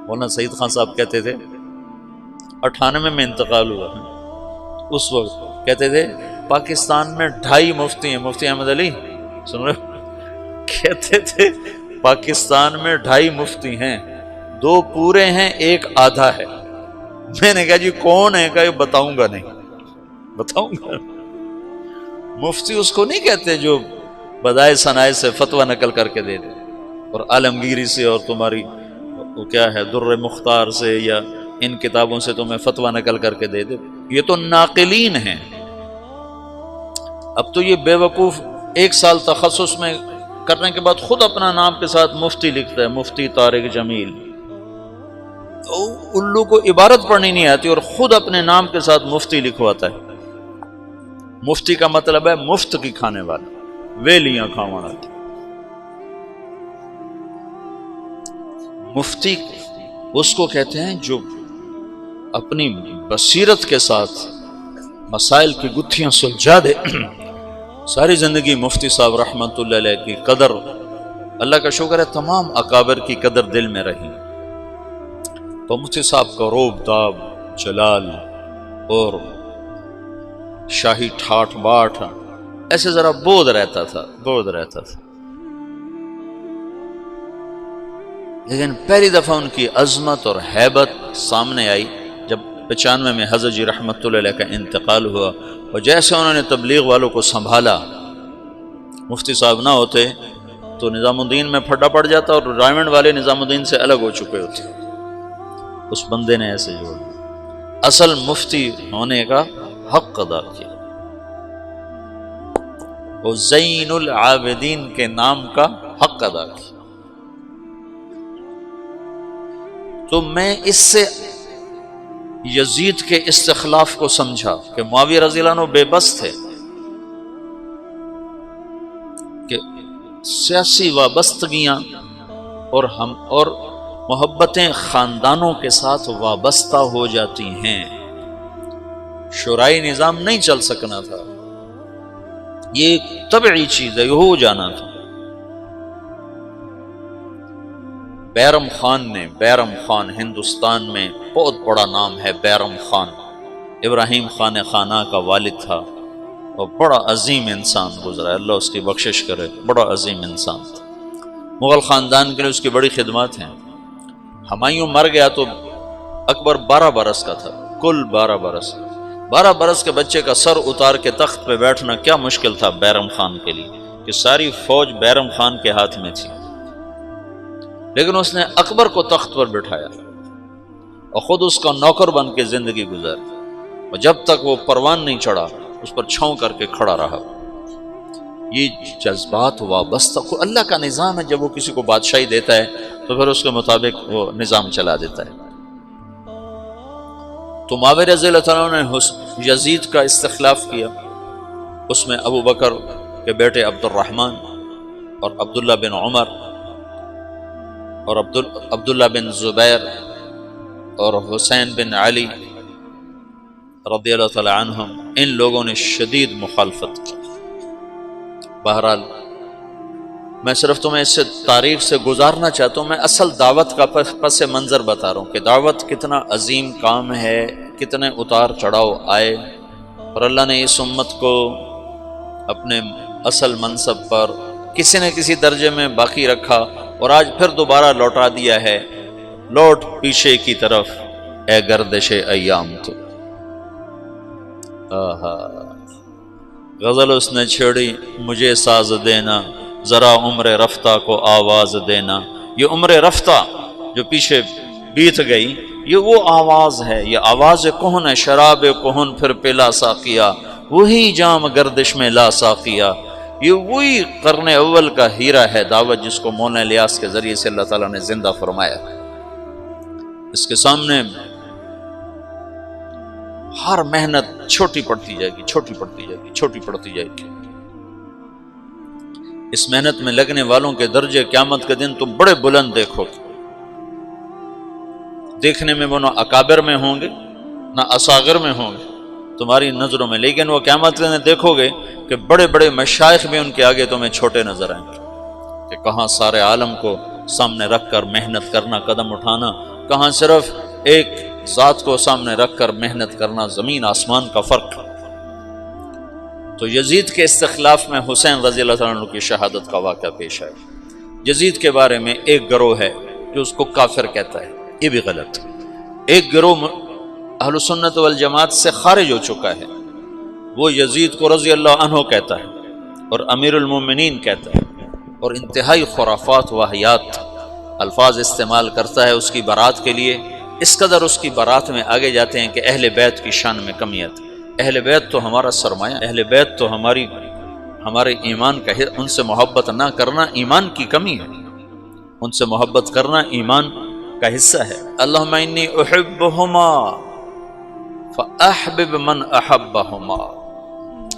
مولانا سعید خان صاحب کہتے تھے، 98 میں انتقال ہوا، اس وقت کہتے تھے پاکستان میں 2.5 مفتی ہیں، مفتی احمد علی سن رہے، کہتے تھے پاکستان میں 2.5 مفتی ہیں، 2 پورے ہیں 1 آدھا ہے۔ میں نے کہا جی کون ہے؟ کہ بتاؤں گا نہیں، بتاؤں گا۔ مفتی اس کو نہیں کہتے جو بدائے ثنائے سے فتویٰ نقل کر کے دے دے، اور عالمگیری سے اور تمہاری وہ کیا ہے در مختار سے یا ان کتابوں سے تمہیں فتویٰ نقل کر کے دے دے، یہ تو ناقلین ہیں۔ اب تو یہ بے وقوف 1 سال تخصص میں کرنے کے بعد خود اپنا نام کے ساتھ مفتی لکھتا ہے، مفتی طارق جمیل۔ الو کو عبارت پڑھنی نہیں آتی اور خود اپنے نام کے ساتھ مفتی لکھواتا ہے۔ مفتی کا مطلب ہے مفت کی کھانے والا، ویلیاں کھاوانا۔ مفتی اس کو کہتے ہیں جو اپنی بصیرت کے ساتھ مسائل کی گتھیاں سلجھا دے۔ ساری زندگی مفتی صاحب رحمۃ اللہ علیہ کی قدر، اللہ کا شکر ہے تمام اکابر کی قدر دل میں رہی، تو مفتی صاحب کا روب داب، جلال اور شاہی ٹھاٹ باٹ ایسے ذرا بود رہتا تھا، بود رہتا تھا۔ لیکن پہلی دفعہ ان کی عظمت اور ہیبت سامنے آئی جب 95 میں حضرت جی رحمۃ اللہ علیہ کا انتقال ہوا، اور جیسے انہوں نے تبلیغ والوں کو سنبھالا، مفتی صاحب نہ ہوتے تو نظام الدین میں پھڈا پڑ جاتا اور رائمنڈ والے نظام الدین سے الگ ہو چکے ہوتے۔ اس بندے نے ایسے جوڑ اصل مفتی ہونے کا حق ادا کیا، اور زین العابدین کے نام کا حق ادا کیا۔ تو میں اس سے یزید کے استخلاف کو سمجھا کہ معاویہ رضی اللہ عنہ بے بس تھے، کہ سیاسی وابستگیاں اور محبتیں خاندانوں کے ساتھ وابستہ ہو جاتی ہیں، شورائی نظام نہیں چل سکنا تھا، یہ ایک طبعی چیز ہے، یہ ہو جانا تھا۔ بیرم خان ہندوستان میں بہت بڑا نام ہے، بیرم خان ابراہیم خان خانہ کا والد تھا، اور بڑا عظیم انسان گزرا ہے، اللہ اس کی بخشش کرے، بڑا عظیم انسان تھا۔ مغل خاندان کے لیے اس کی بڑی خدمات ہیں۔ ہمایوں مر گیا تو اکبر 12 برس کا تھا، کل 12 برس کے بچے کا سر اتار کے تخت پہ بیٹھنا کیا مشکل تھا بیرم خان کے لیے، کہ ساری فوج بیرم خان کے ہاتھ میں تھی، لیکن اس نے اکبر کو تخت پر بٹھایا اور خود اس کا نوکر بن کے زندگی گزاری، اور جب تک وہ پروان نہیں چڑھا اس پر چھاؤں کر کے کھڑا رہا۔ یہ جذبات وابستہ، اللہ کا نظام ہے، جب وہ کسی کو بادشاہی دیتا ہے تو پھر اس کے مطابق وہ نظام چلا دیتا ہے۔ تو معاویہ رضی اللہ تعالیٰ عنہ نے یزید کا استخلاف کیا، اس میں ابو بکر کے بیٹے عبد الرحمن اور عبداللہ بن عمر اور عبداللہ بن زبیر اور حسین بن علی رضی اللہ تعالی عنہم، ان لوگوں نے شدید مخالفت کی۔ بہرحال میں صرف تمہیں اس سے تاریخ سے گزارنا چاہتا ہوں، میں اصل دعوت کا پس منظر بتا رہا ہوں کہ دعوت کتنا عظیم کام ہے، کتنے اتار چڑھاؤ آئے، اور اللہ نے اس امت کو اپنے اصل منصب پر کسی نہ کسی درجے میں باقی رکھا، اور آج پھر دوبارہ لوٹا دیا ہے، لوٹ پیچھے کی طرف اے گردش ایام تو۔ غزل اس نے چھیڑی مجھے ساز دینا، ذرا عمر رفتہ کو آواز دینا۔ یہ عمر رفتہ جو پیچھے بیت گئی، یہ وہ آواز ہے، یہ آواز کہن ہے، شراب کہن پھر پلا ساقیا، وہی جام گردش میں لا ساقیا۔ یہ وہی قرن اول کا ہیرا ہے دعوت، جس کو مولانا الیاس کے ذریعے سے اللہ تعالیٰ نے زندہ فرمایا۔ اس کے سامنے ہر محنت چھوٹی پڑتی جائے گی، چھوٹی پڑتی جائے گی، چھوٹی پڑتی جائے گی۔ اس محنت میں لگنے والوں کے درجے قیامت کے دن تم بڑے بلند دیکھو گے۔ دیکھنے میں وہ نہ اکابر میں ہوں گے نہ اصاغر میں ہوں گے تمہاری نظروں میں، لیکن وہ قیامت کے دن دیکھو گے کہ بڑے بڑے مشائخ بھی ان کے آگے تمہیں چھوٹے نظر آئیں گے، کہ کہاں سارے عالم کو سامنے رکھ کر محنت کرنا، قدم اٹھانا، کہاں صرف ایک ذات کو سامنے رکھ کر محنت کرنا، زمین آسمان کا فرق۔ تو یزید کے استخلاف میں حسین رضی اللہ تعالیٰ عنہ کی شہادت کا واقعہ پیش آیا۔ یزید کے بارے میں ایک گروہ ہے جو اس کو کافر کہتا ہے، یہ بھی غلط ہے۔ ایک گروہ اہل سنت والجماعت سے خارج ہو چکا ہے، وہ یزید کو رضی اللہ عنہ کہتا ہے اور امیر المومنین کہتا ہے، اور انتہائی خرافات واہیات الفاظ استعمال کرتا ہے اس کی برات کے لیے۔ اس قدر اس کی برات میں آگے جاتے ہیں کہ اہل بیت کی شان میں کمی آتی ہے۔ اہل بیت تو ہمارا سرمایہ، اہل بیت تو ہمارے ایمان کا ہے، ان سے محبت نہ کرنا ایمان کی کمی ہے، ان سے محبت کرنا ایمان کا حصہ ہے۔ اللہم انی احبہما فاحبب من احبہما۔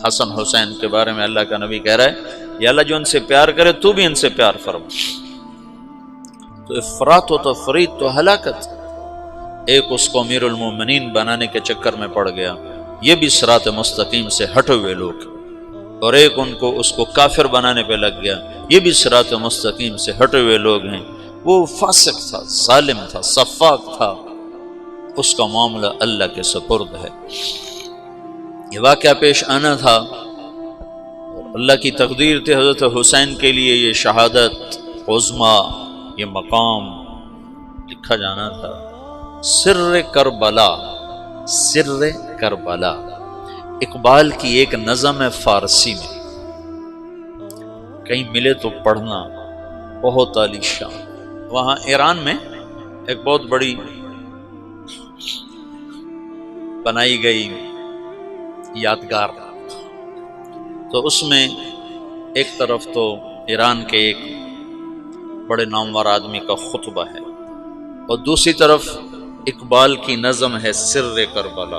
حسن حسین کے بارے میں اللہ کا نبی کہہ رہا ہے، یا اللہ جو ان سے پیار کرے تو بھی ان سے پیار فرما۔ تو افراط و تفریط تو ہلاکت۔ ایک اس کو امیر المومنین بنانے کے چکر میں پڑ گیا، یہ بھی صراط مستقیم سے ہٹے ہوئے لوگ، اور ایک ان کو اس کو کافر بنانے پہ لگ گیا، یہ بھی صراط مستقیم سے ہٹے ہوئے لوگ ہیں۔ وہ فاسق تھا، ظالم تھا، سفاک تھا، اس کا معاملہ اللہ کے سپرد ہے۔ یہ واقعہ پیش آنا تھا، اور اللہ کی تقدیر تھی حضرت حسین کے لیے یہ شہادت عظمیٰ، یہ مقام لکھا جانا تھا۔ سر کربلا، سر کربلا اقبال کی ایک نظم ہے فارسی میں، کہیں ملے تو پڑھنا، بہت عالی شان۔ وہاں ایران میں ایک بہت بڑی بنائی گئی یادگار، تو اس میں ایک طرف تو ایران کے ایک بڑے نامور آدمی کا خطبہ ہے، اور دوسری طرف اقبال کی نظم ہے سر کربلا۔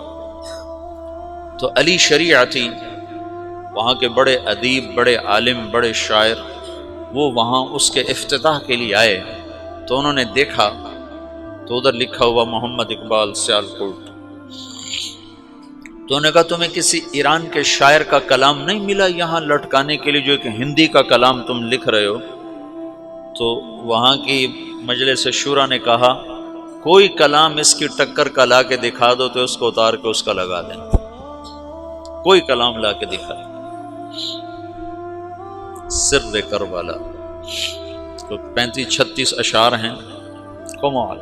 تو علی شریعتی وہاں کے بڑے ادیب، بڑے عالم، بڑے شاعر، وہ وہاں اس کے افتتاح کے لیے آئے، تو انہوں نے دیکھا تو ادھر لکھا ہوا محمد اقبال سیالکوٹ۔ تو انہوں نے کہا تمہیں کسی ایران کے شاعر کا کلام نہیں ملا یہاں لٹکانے کے لیے، جو کہ ہندی کا کلام تم لکھ رہے ہو؟ تو وہاں کی مجلس شورا نے کہا کوئی کلام اس کی ٹکر کا لا کے دکھا دو تو اس کو اتار کے اس کا لگا دیں، کوئی کلام لا کے دکھا دیں۔ سر کربلا تو 35-36 اشعار ہیں، کمال۔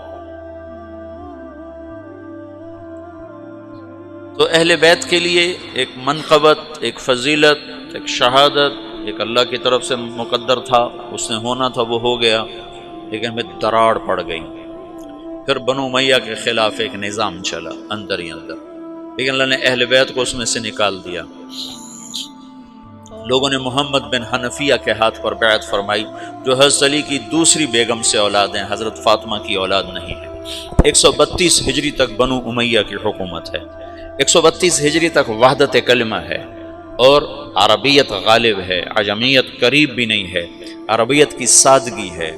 تو اہل بیت کے لیے ایک منقبت، ایک فضیلت، ایک شہادت، ایک اللہ کی طرف سے مقدر تھا، اس نے ہونا تھا، وہ ہو گیا، لیکن ہمیں دراڑ پڑ گئی۔ پھر بنو امیہ کے خلاف ایک نظام چلا اندر ہی اندر، لیکن اللہ نے اہل بیت کو اس میں سے نکال دیا۔ لوگوں نے محمد بن حنفیہ کے ہاتھ پر بیعت فرمائی، جو حضرت علی کی دوسری بیگم سے اولاد ہیں، حضرت فاطمہ کی اولاد نہیں ہے۔ 132 ہجری تک بنو امیہ کی حکومت ہے، 132 ہجری تک وحدت کلمہ ہے، اور عربیت غالب ہے، عجمیت قریب بھی نہیں ہے، عربیت کی سادگی ہے،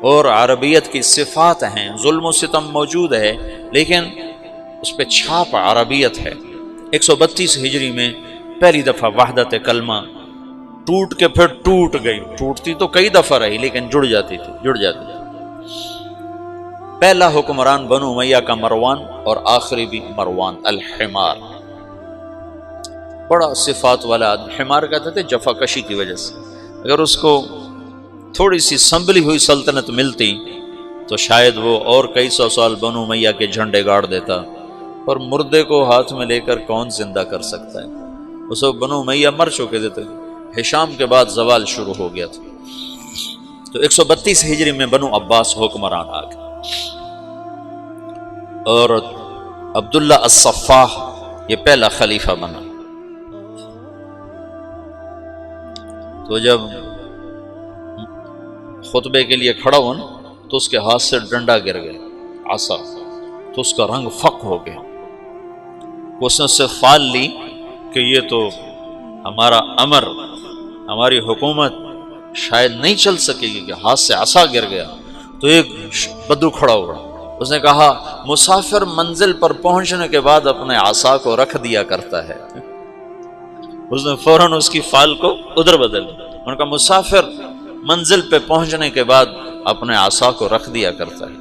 اور عربیت کی صفات ہیں، ظلم و ستم موجود ہے لیکن اس پہ چھاپ عربیت ہے۔ 132 ہجری میں پہلی دفعہ وحدت کلمہ ٹوٹ کے پھر ٹوٹ گئی، ٹوٹتی تو کئی دفعہ رہی لیکن جڑ جاتی تھی۔ پہلا حکمران بنو امیہ کا مروان، اور آخری بھی مروان الحمار، بڑا صفات والا آدمی۔ حمار کہتے تھے جفا کشی کی وجہ سے، اگر اس کو تھوڑی سی سنبھلی ہوئی سلطنت ملتی تو شاید وہ اور کئی سو سال بنو امیہ کے جھنڈے گاڑ دیتا، اور مردے کو ہاتھ میں لے کر کون زندہ کر سکتا ہے؟ اس وقت بنو امیہ مر چکے تھے، ہشام کے بعد زوال شروع ہو گیا تھا۔ تو 132 ہجری میں بنو عباس حکمران آ گئے، اور عبداللہ الصفاح یہ پہلا خلیفہ بنا۔ تو جب خطبے کے لیے کھڑا ہوا تو اس کے ہاتھ سے ڈنڈا گر گیا، عصا، تو اس کا رنگ فق ہو گیا۔ اس نے اس سے فال لی کہ یہ تو ہمارا امر، ہماری حکومت شاید نہیں چل سکے گی، کہ ہاتھ سے عصا گر گیا۔ تو ایک بدو کھڑا ہوا، اس نے کہا مسافر منزل پر پہنچنے کے بعد اپنے عصا کو رکھ دیا کرتا ہے۔ اس نے فوراً اس کی فال کو ادھر بدل دیا، ان کا مسافر منزل پہ پہنچنے کے بعد اپنے عصا کو رکھ دیا کرتا ہے۔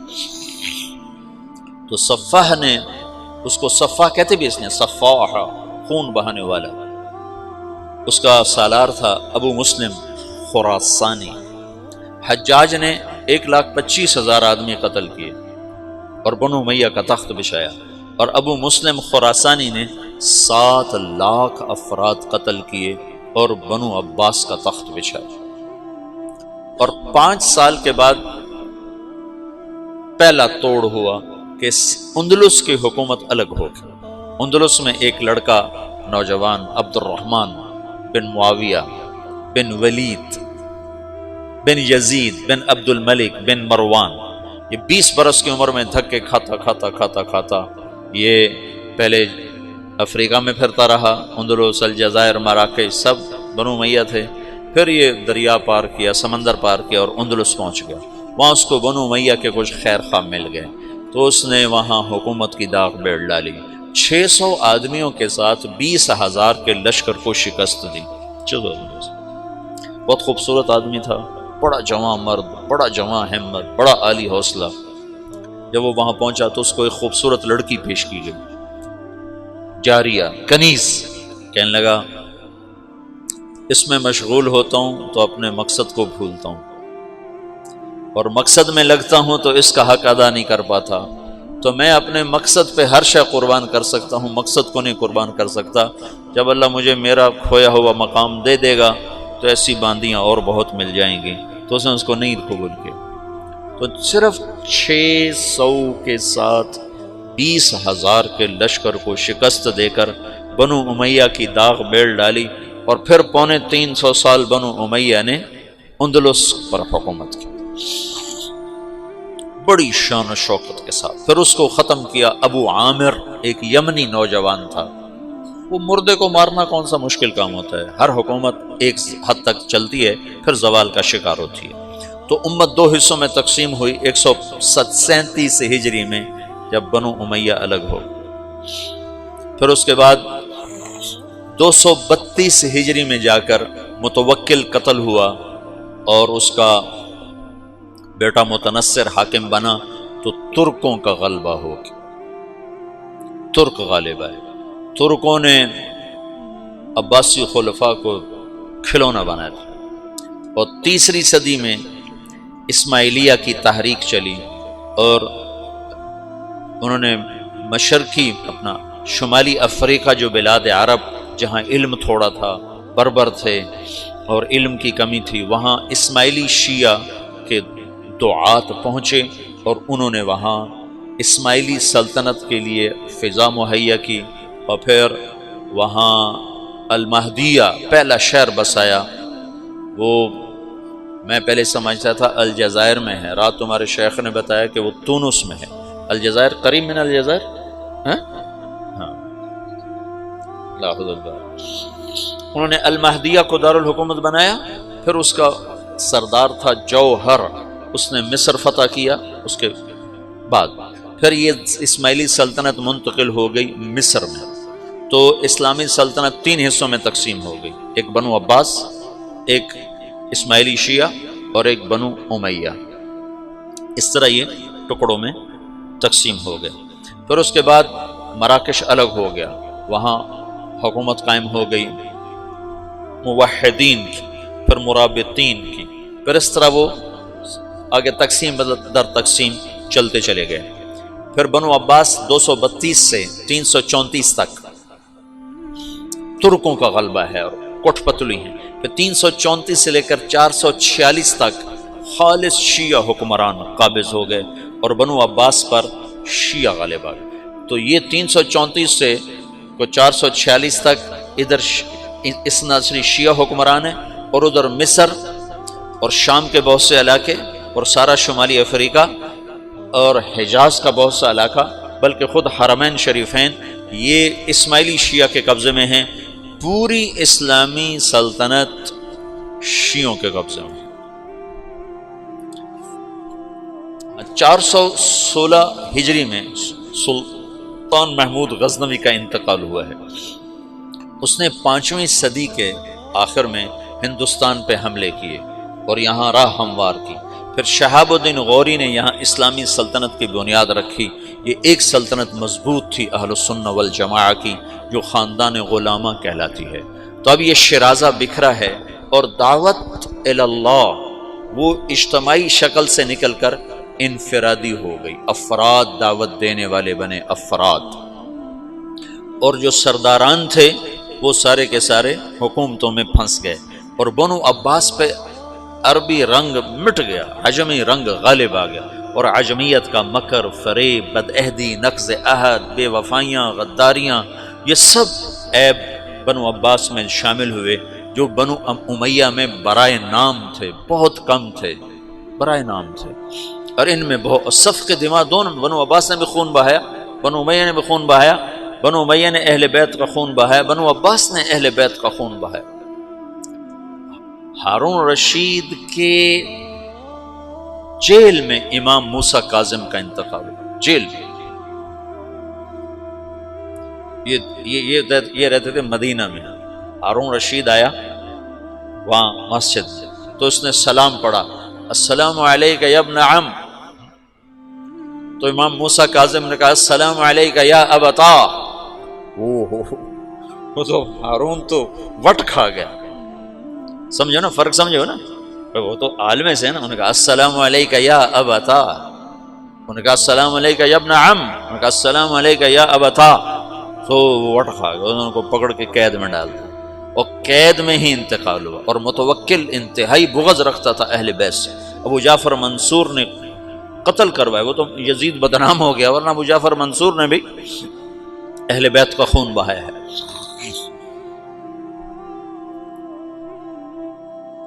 تو صفاح نے اس کو، صفاح کہتے بھی اس نے، صفاح خون بہانے والا، اس کا سالار تھا ابو مسلم خراسانی۔ حجاج نے 1,25,000 آدمی قتل کیے اور بنو امیہ کا تخت بچھایا، اور ابو مسلم خراسانی نے 7 لاکھ افراد قتل کیے اور بنو عباس کا تخت بچھایا۔ اور 5 سال کے بعد پہلا توڑ ہوا کہ اندلس کی حکومت الگ ہو گئی۔ اندلس میں ایک لڑکا نوجوان عبد الرحمن بن معاویہ بن ولید بن یزید بن عبد الملک بن مروان، یہ 20 برس کی عمر میں دھکے کھاتا یہ پہلے افریقہ میں پھرتا رہا، اندلس، الجزائر، مراکش سب بنو امیہ تھے، پھر یہ دریا پار کیا، سمندر پار کیا اور اندلس پہنچ گیا۔ وہاں اس کو بنو امیہ کے کچھ خیر خواہ مل گئے، تو اس نے وہاں حکومت کی داغ بیڑ ڈالی، 600 آدمیوں کے ساتھ 20,000 کے لشکر کو شکست دی۔ بہت خوبصورت آدمی تھا، بڑا جواں مرد، بڑا جواں ہمت، بڑا عالی حوصلہ۔ جب وہ وہاں پہنچا تو اس کو ایک خوبصورت لڑکی پیش کی گئی، جاریہ، کنیز۔ کہنے لگا اس میں مشغول ہوتا ہوں تو اپنے مقصد کو بھولتا ہوں، اور مقصد میں لگتا ہوں تو اس کا حق ادا نہیں کر پاتا، تو میں اپنے مقصد پہ ہر شے قربان کر سکتا ہوں، مقصد کو نہیں قربان کر سکتا۔ جب اللہ مجھے میرا کھویا ہوا مقام دے دے گا تو ایسی باندیاں اور بہت مل جائیں گی۔ تو اس نے اس کو نہیں قبول کیا، تو صرف 600 کے ساتھ 20,000 کے لشکر کو شکست دے کر بنو امیہ کی داغ بیڑ ڈالی، اور پھر 350 سال بنو امیہ نے اندلس پر حکومت کی بڑی شان و شوکت کے ساتھ۔ پھر اس کو ختم کیا ابو عامر، ایک یمنی نوجوان تھا۔ وہ مردے کو مارنا کون سا مشکل کام ہوتا ہے، ہر حکومت ایک حد تک چلتی ہے پھر زوال کا شکار ہوتی ہے۔ تو امت 2 حصوں میں تقسیم ہوئی 137 ہجری میں، جب بنو امیہ الگ ہو۔ پھر اس کے بعد 232 ہجری میں جا کر متوکل قتل ہوا اور اس کا بیٹا متنصر حاکم بنا، تو ترکوں کا غلبہ ہو گیا، ترک غالب آئے۔ ترکوں نے عباسی خلفاء کو کھلونا بنا دیا، اور 3 صدی میں اسماعیلیہ کی تحریک چلی، اور انہوں نے مشرقی اپنا شمالی افریقہ جو بلاد عرب جہاں علم تھوڑا تھا، بربر تھے اور علم کی کمی تھی، وہاں اسماعیلی شیعہ کے دعات پہنچے، اور انہوں نے وہاں اسماعیلی سلطنت کے لیے فضا مہیا کی، اور پھر وہاں المہدیہ پہلا شہر بسایا۔ وہ میں پہلے سمجھتا تھا الجزائر میں ہے، رات تمہارے شیخ نے بتایا کہ وہ تونس میں ہے، الجزائر قریب من الجزائر، ہاں لاہور البار. انہوں نے المہدیہ کو دارالحکومت بنایا. پھر اس کا سردار تھا جوہر، اس نے مصر فتح کیا. اس کے بعد پھر یہ اسماعیلی سلطنت منتقل ہو گئی مصر میں. تو اسلامی سلطنت 3 حصوں میں تقسیم ہو گئی، ایک بنو عباس، ایک اسماعیلی شیعہ اور ایک بنو امیہ. اس طرح یہ ٹکڑوں میں تقسیم ہو گئے. پھر اس کے بعد مراکش الگ ہو گیا، وہاں حکومت قائم ہو گئی موحدین کی، پھر مرابطین کی. پھر اس طرح وہ آگے تقسیم در تقسیم چلتے چلے گئے. پھر بنو عباس 232 سے 334 تک ترکوں کا غلبہ ہے اور کٹ پتلی ہیں. پھر 334 سے لے کر 446 تک خالص شیعہ حکمران قابض ہو گئے اور بنو عباس پر شیعہ غالب آ گئے. تو یہ 334 سے 446 تک ادھر اس نسلی شیعہ حکمران ہیں، اور ادھر مصر اور شام کے بہت سے علاقے اور سارا شمالی افریقہ اور حجاز کا بہت سا علاقہ، بلکہ خود حرمین شریفین یہ اسماعیلی شیعہ کے قبضے میں ہیں. پوری اسلامی سلطنت شیعوں کے قبضے میں. 416 ہجری میں سلطان محمود غزنوی کا انتقال ہوا ہے. اس نے 5ویں صدی کے آخر میں ہندوستان پہ حملے کیے اور یہاں راہ ہموار کی. پھر شہاب الدین غوری نے یہاں اسلامی سلطنت کی بنیاد رکھی. یہ ایک سلطنت مضبوط تھی اہل السنہ والجماعہ کی، جو خاندان غلامہ کہلاتی ہے. تو اب یہ شیرازہ بکھرا ہے اور دعوت اللہ وہ اجتماعی شکل سے نکل کر انفرادی ہو گئی. افراد دعوت دینے والے بنے افراد، اور جو سرداران تھے وہ سارے کے سارے حکومتوں میں پھنس گئے. اور بنو عباس پہ عربی رنگ مٹ گیا، عجمی رنگ غالب آ گیا. اور عجمیت کا مکر، فریب، بدعہدی، نقض عہد، بے وفائیاں، غداریاں، یہ سب عیب بنو عباس میں شامل ہوئے، جو بنو امیہ میں برائے نام تھے، بہت کم تھے، برائے نام تھے. اور ان میں بہت صف کے دماء دونوں، بنو عباس نے بھی خون بہایا، بنو امیہ نے بھی خون بہایا. بنو امیہ نے اہل بیت کا خون بہایا، بنو عباس نے اہل بیت کا خون بہایا. ہارون رشید کے جیل میں امام موسیٰ کاظم کا انتقال ہوا، جیل میں. یہ رہتے تھے مدینہ میں. ہارون رشید آیا وہاں مسجد، تو اس نے سلام پڑھا، السلام علیک یا ابن عم. تو امام موسیٰ کاظم نے کہا السلام علیک یا ابتا. وہ تو ہارون تو وٹ کھا گیا. سمجھو نا فرق، سمجھو نا، وہ تو عالم سے ہے نا. انہوں نے کہا السلام علیک یا ابتا، انہوں نے کہا السلام علیک یا ابن عم، انہوں نے کہا السلام علیک یا ابتا. تو وہ وٹ کھا گیا، انہوں کو پکڑ کے قید میں ڈال دیا اور قید میں ہی انتقال ہوا. اور متوکل انتہائی بغض رکھتا تھا اہل بیت سے. ابو جعفر منصور نے قتل کروایا، وہ تو یزید بدنام ہو گیا، ورنہ ابو جعفر منصور نے بھی اہل بیت کا خون بہایا ہے.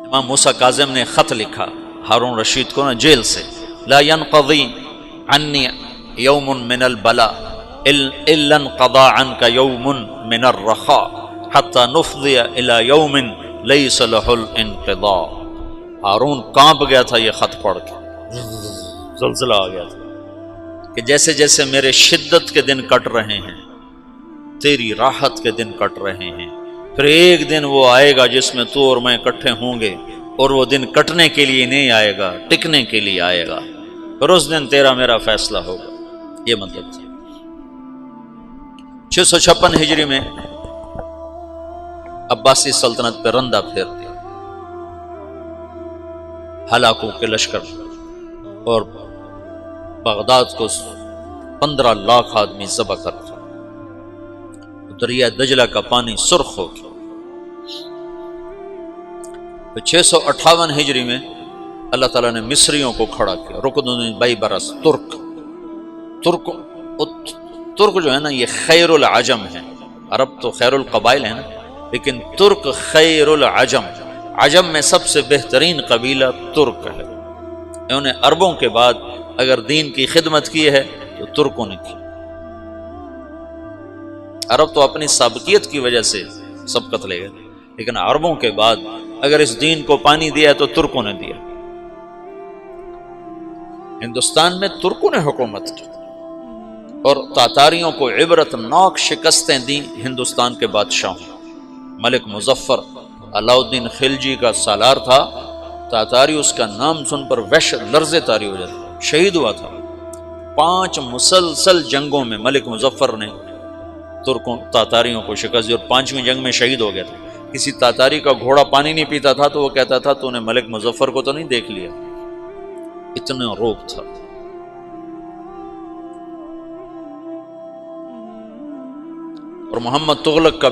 امام موسیٰ کاظم نے خط لکھا ہارون رشید کو نا جیل سے، لا ينقضی عنی یوم من البلاء الا انقضى عنك یوم من الرخاء حتى نفضی الى یوم لیس له الانقضاء. ہارون کانپ گیا تھا یہ خط پڑھ کے، زلزلہ آ گیا تھا کہ جیسے جیسے میرے شدت کے دن کٹ رہے ہیں، تیری راحت کے دن کٹ رہے ہیں، پھر ایک دن وہ آئے گا جس میں تو اور میں اکٹھے ہوں گے، اور وہ دن کٹنے کے لیے نہیں آئے گا، ٹکنے کے لیے آئے گا، پھر اس دن تیرا میرا فیصلہ ہوگا. یہ مطلب تھا. 656 ہجری میں عباسی سلطنت پہ رندہ پھیر دیا، ہلاکوں کے لشکر، اور بغداد کو 15 لاکھ آدمی ذبح کر دیا. دریا دجلہ کا پانی سرخ ہو گیا. 658 ہجری میں اللہ تعالیٰ نے مصریوں کو کھڑا کیا، رکن بائی برس. ترک جو ہے نا یہ خیر العجم ہے. عرب تو خیر القبائل ہے نا، لیکن ترک خیر العجم، عجم میں سب سے بہترین قبیلہ ترک ہے. انہوں نے عربوں کے بعد اگر دین کی خدمت کی ہے تو ترکوں نے کی۔ عرب تو اپنی سابقیت کی وجہ سے سبقت لے گئے، لیکن عربوں کے بعد اگر اس دین کو پانی دیا ہے تو ترکوں نے دیا۔ ہندوستان میں ترکوں نے حکومت کی اور تاتاریوں کو عبرت ناک شکستیں دیں ہندوستان کے بادشاہوں۔ ملک مظفر علاء الدین خلجی کا سالار تھا، تاتاری اس کا نام سن پر وحشت لرزے طاری ہو جاتا، شہید ہوا تھا۔ 5 مسلسل جنگوں میں ملک مظفر نے ترکوں تاتاریوں کو شکست دی اور 5ویں جنگ میں شہید ہو گیا تھا۔ کسی تاتاری کا گھوڑا پانی نہیں پیتا تھا تو وہ کہتا تھا تو نے ملک مظفر کو تو نہیں دیکھ لیا، اتنا روب تھا۔ اور محمد تغلق کا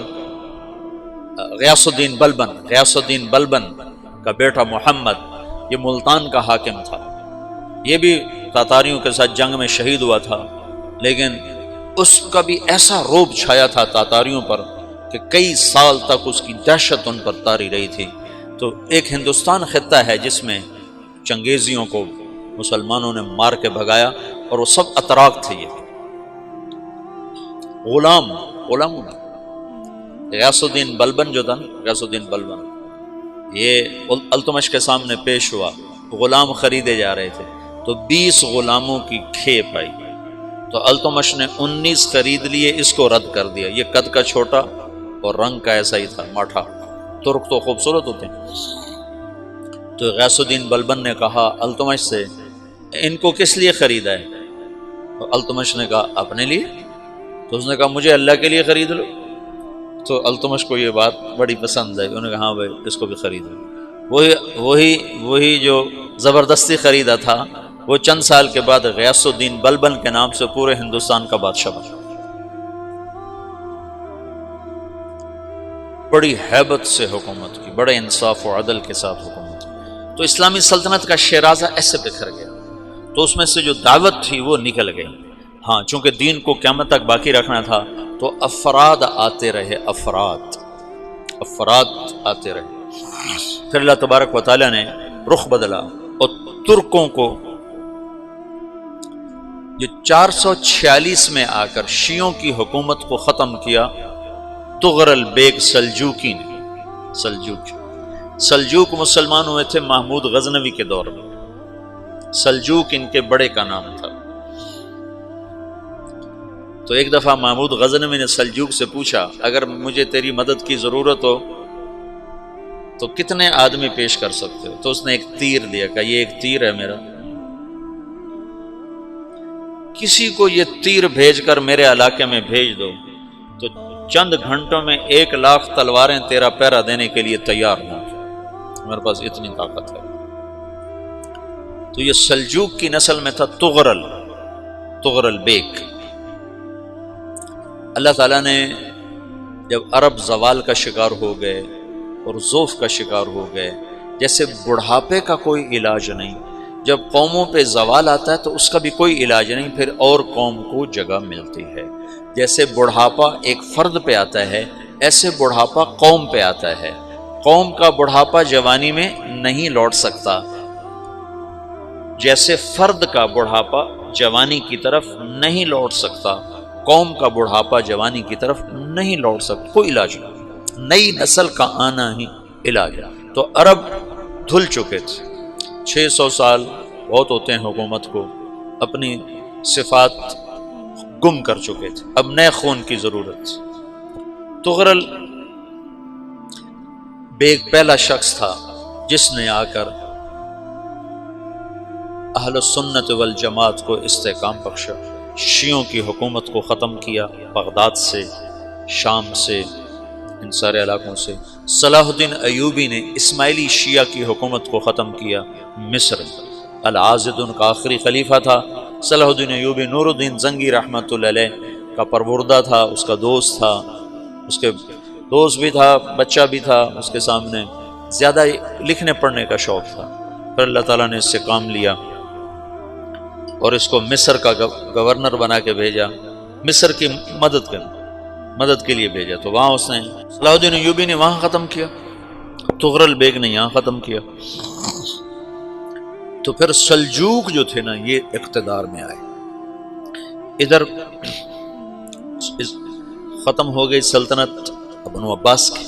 غیاث الدین بلبن کا بیٹا محمد، یہ ملتان کا حاکم تھا، یہ بھی تاتاریوں کے ساتھ جنگ میں شہید ہوا تھا، لیکن اس کا بھی ایسا روب چھایا تھا تاتاریوں پر کہ کئی سال تک اس کی دہشت ان پر طاری رہی تھی۔ تو ایک ہندوستان خطہ ہے جس میں چنگیزیوں کو مسلمانوں نے مار کے بھگایا، اور وہ سب اتراک تھے۔ یہ غلام غیاث الدین بلبن جو تھا نا، غیاث الدین بلبن، یہ التمش کے سامنے پیش ہوا، غلام خریدے جا رہے تھے تو 20 غلاموں کی کھیپ آئی، تو التمش نے 19 خرید لیے، اس کو رد کر دیا۔ یہ قد کا چھوٹا اور رنگ کا ایسا ہی تھا، ماٹھا۔ ترک تو خوبصورت ہوتے ہیں۔ تو غیاث الدین بلبن نے کہا التمش سے، ان کو کس لیے خریدا ہے؟ تو التمش نے کہا اپنے لیے۔ تو اس نے کہا مجھے اللہ کے لیے خرید لو۔ تو التمش کو یہ بات بڑی پسند ہے، انہوں نے کہا ہاں بھائی اس کو بھی خرید لو۔ وہی جو زبردستی خریدا تھا، وہ چند سال کے بعد غیاث الدین بلبن کے نام سے پورے ہندوستان کا بادشاہ بنا۔ بڑی ہیبت سے حکومت کی، بڑے انصاف و عدل کے ساتھ حکومت کی۔ تو اسلامی سلطنت کا شیرازہ ایسے بکھر گیا، تو اس میں سے جو دعوت تھی وہ نکل گئی۔ ہاں، چونکہ دین کو قیامت تک باقی رکھنا تھا تو افراد آتے رہے، افراد آتے رہے۔ پھر اللہ تبارک و تعالیٰ نے رخ بدلا اور ترکوں کو جو 446 میں آ کر شیعوں کی حکومت کو ختم کیا تغرل بیگ سلجوکی نے۔ سلجوک مسلمان ہوئے تھے محمود غزنوی کے دور میں، سلجوک ان کے بڑے کا نام تھا۔ تو ایک دفعہ محمود غزنوی نے سلجوک سے پوچھا اگر مجھے تیری مدد کی ضرورت ہو تو کتنے آدمی پیش کر سکتے ہو؟ تو اس نے ایک تیر دیا، کہا یہ ایک تیر ہے میرا، کسی کو یہ تیر بھیج کر میرے علاقے میں بھیج دو تو چند گھنٹوں میں 1,00,000 تلواریں تیرا پہرا دینے کے لیے تیار ہوں، میرے پاس اتنی طاقت ہے۔ تو یہ سلجوک کی نسل میں تھا تغرل بیگ۔ اللہ تعالیٰ نے جب عرب زوال کا شکار ہو گئے اور ضعف کا شکار ہو گئے، جیسے بڑھاپے کا کوئی علاج نہیں، جب قوموں پہ زوال آتا ہے تو اس کا بھی کوئی علاج نہیں، پھر اور قوم کو جگہ ملتی ہے۔ جیسے بڑھاپا ایک فرد پہ آتا ہے، ایسے بڑھاپا قوم پہ آتا ہے۔ قوم کا بڑھاپا جوانی میں نہیں لوٹ سکتا، جیسے فرد کا بڑھاپا جوانی کی طرف نہیں لوٹ سکتا، قوم کا بڑھاپا جوانی کی طرف نہیں لوٹ سکتا، کوئی علاج نہیں، نئی نسل کا آنا ہی علاج ہے۔ تو عرب دھل چکے تھے، 600 سال بہت ہوتے ہیں حکومت کو، اپنی صفات گم کر چکے تھے، اب نئے خون کی ضرورت تھی۔ تغرل بیگ پہلا شخص تھا جس نے آ کر اہل سنت والجماعت کو استحکام بخشا، شیعوں کی حکومت کو ختم کیا، بغداد سے، شام سے، ان سارے علاقوں سے۔ صلاح الدین ایوبی نے اسماعیلی شیعہ کی حکومت کو ختم کیا، مصر۔ العاضد ان کا آخری خلیفہ تھا۔ صلاح الدین ایوبی نور الدین زنگی رحمۃ اللہ علیہ کا پروردہ تھا، اس کا دوست تھا، اس کے دوست بھی تھا، بچہ بھی تھا اس کے سامنے، زیادہ لکھنے پڑھنے کا شوق تھا۔ پھر اللہ تعالیٰ نے اس سے کام لیا اور اس کو مصر کا گورنر بنا کے بھیجا، مصر کی مدد کے لیے بھیجا۔ تو وہاں اس نے صلاح الدین ایوبی نے وہاں ختم کیا، تغرل بیگ نے یہاں ختم کیا۔ تو پھر سلجوق جو تھے نا، یہ اقتدار میں آئے۔ ادھر ختم ہو گئی سلطنت بنو عباس کی،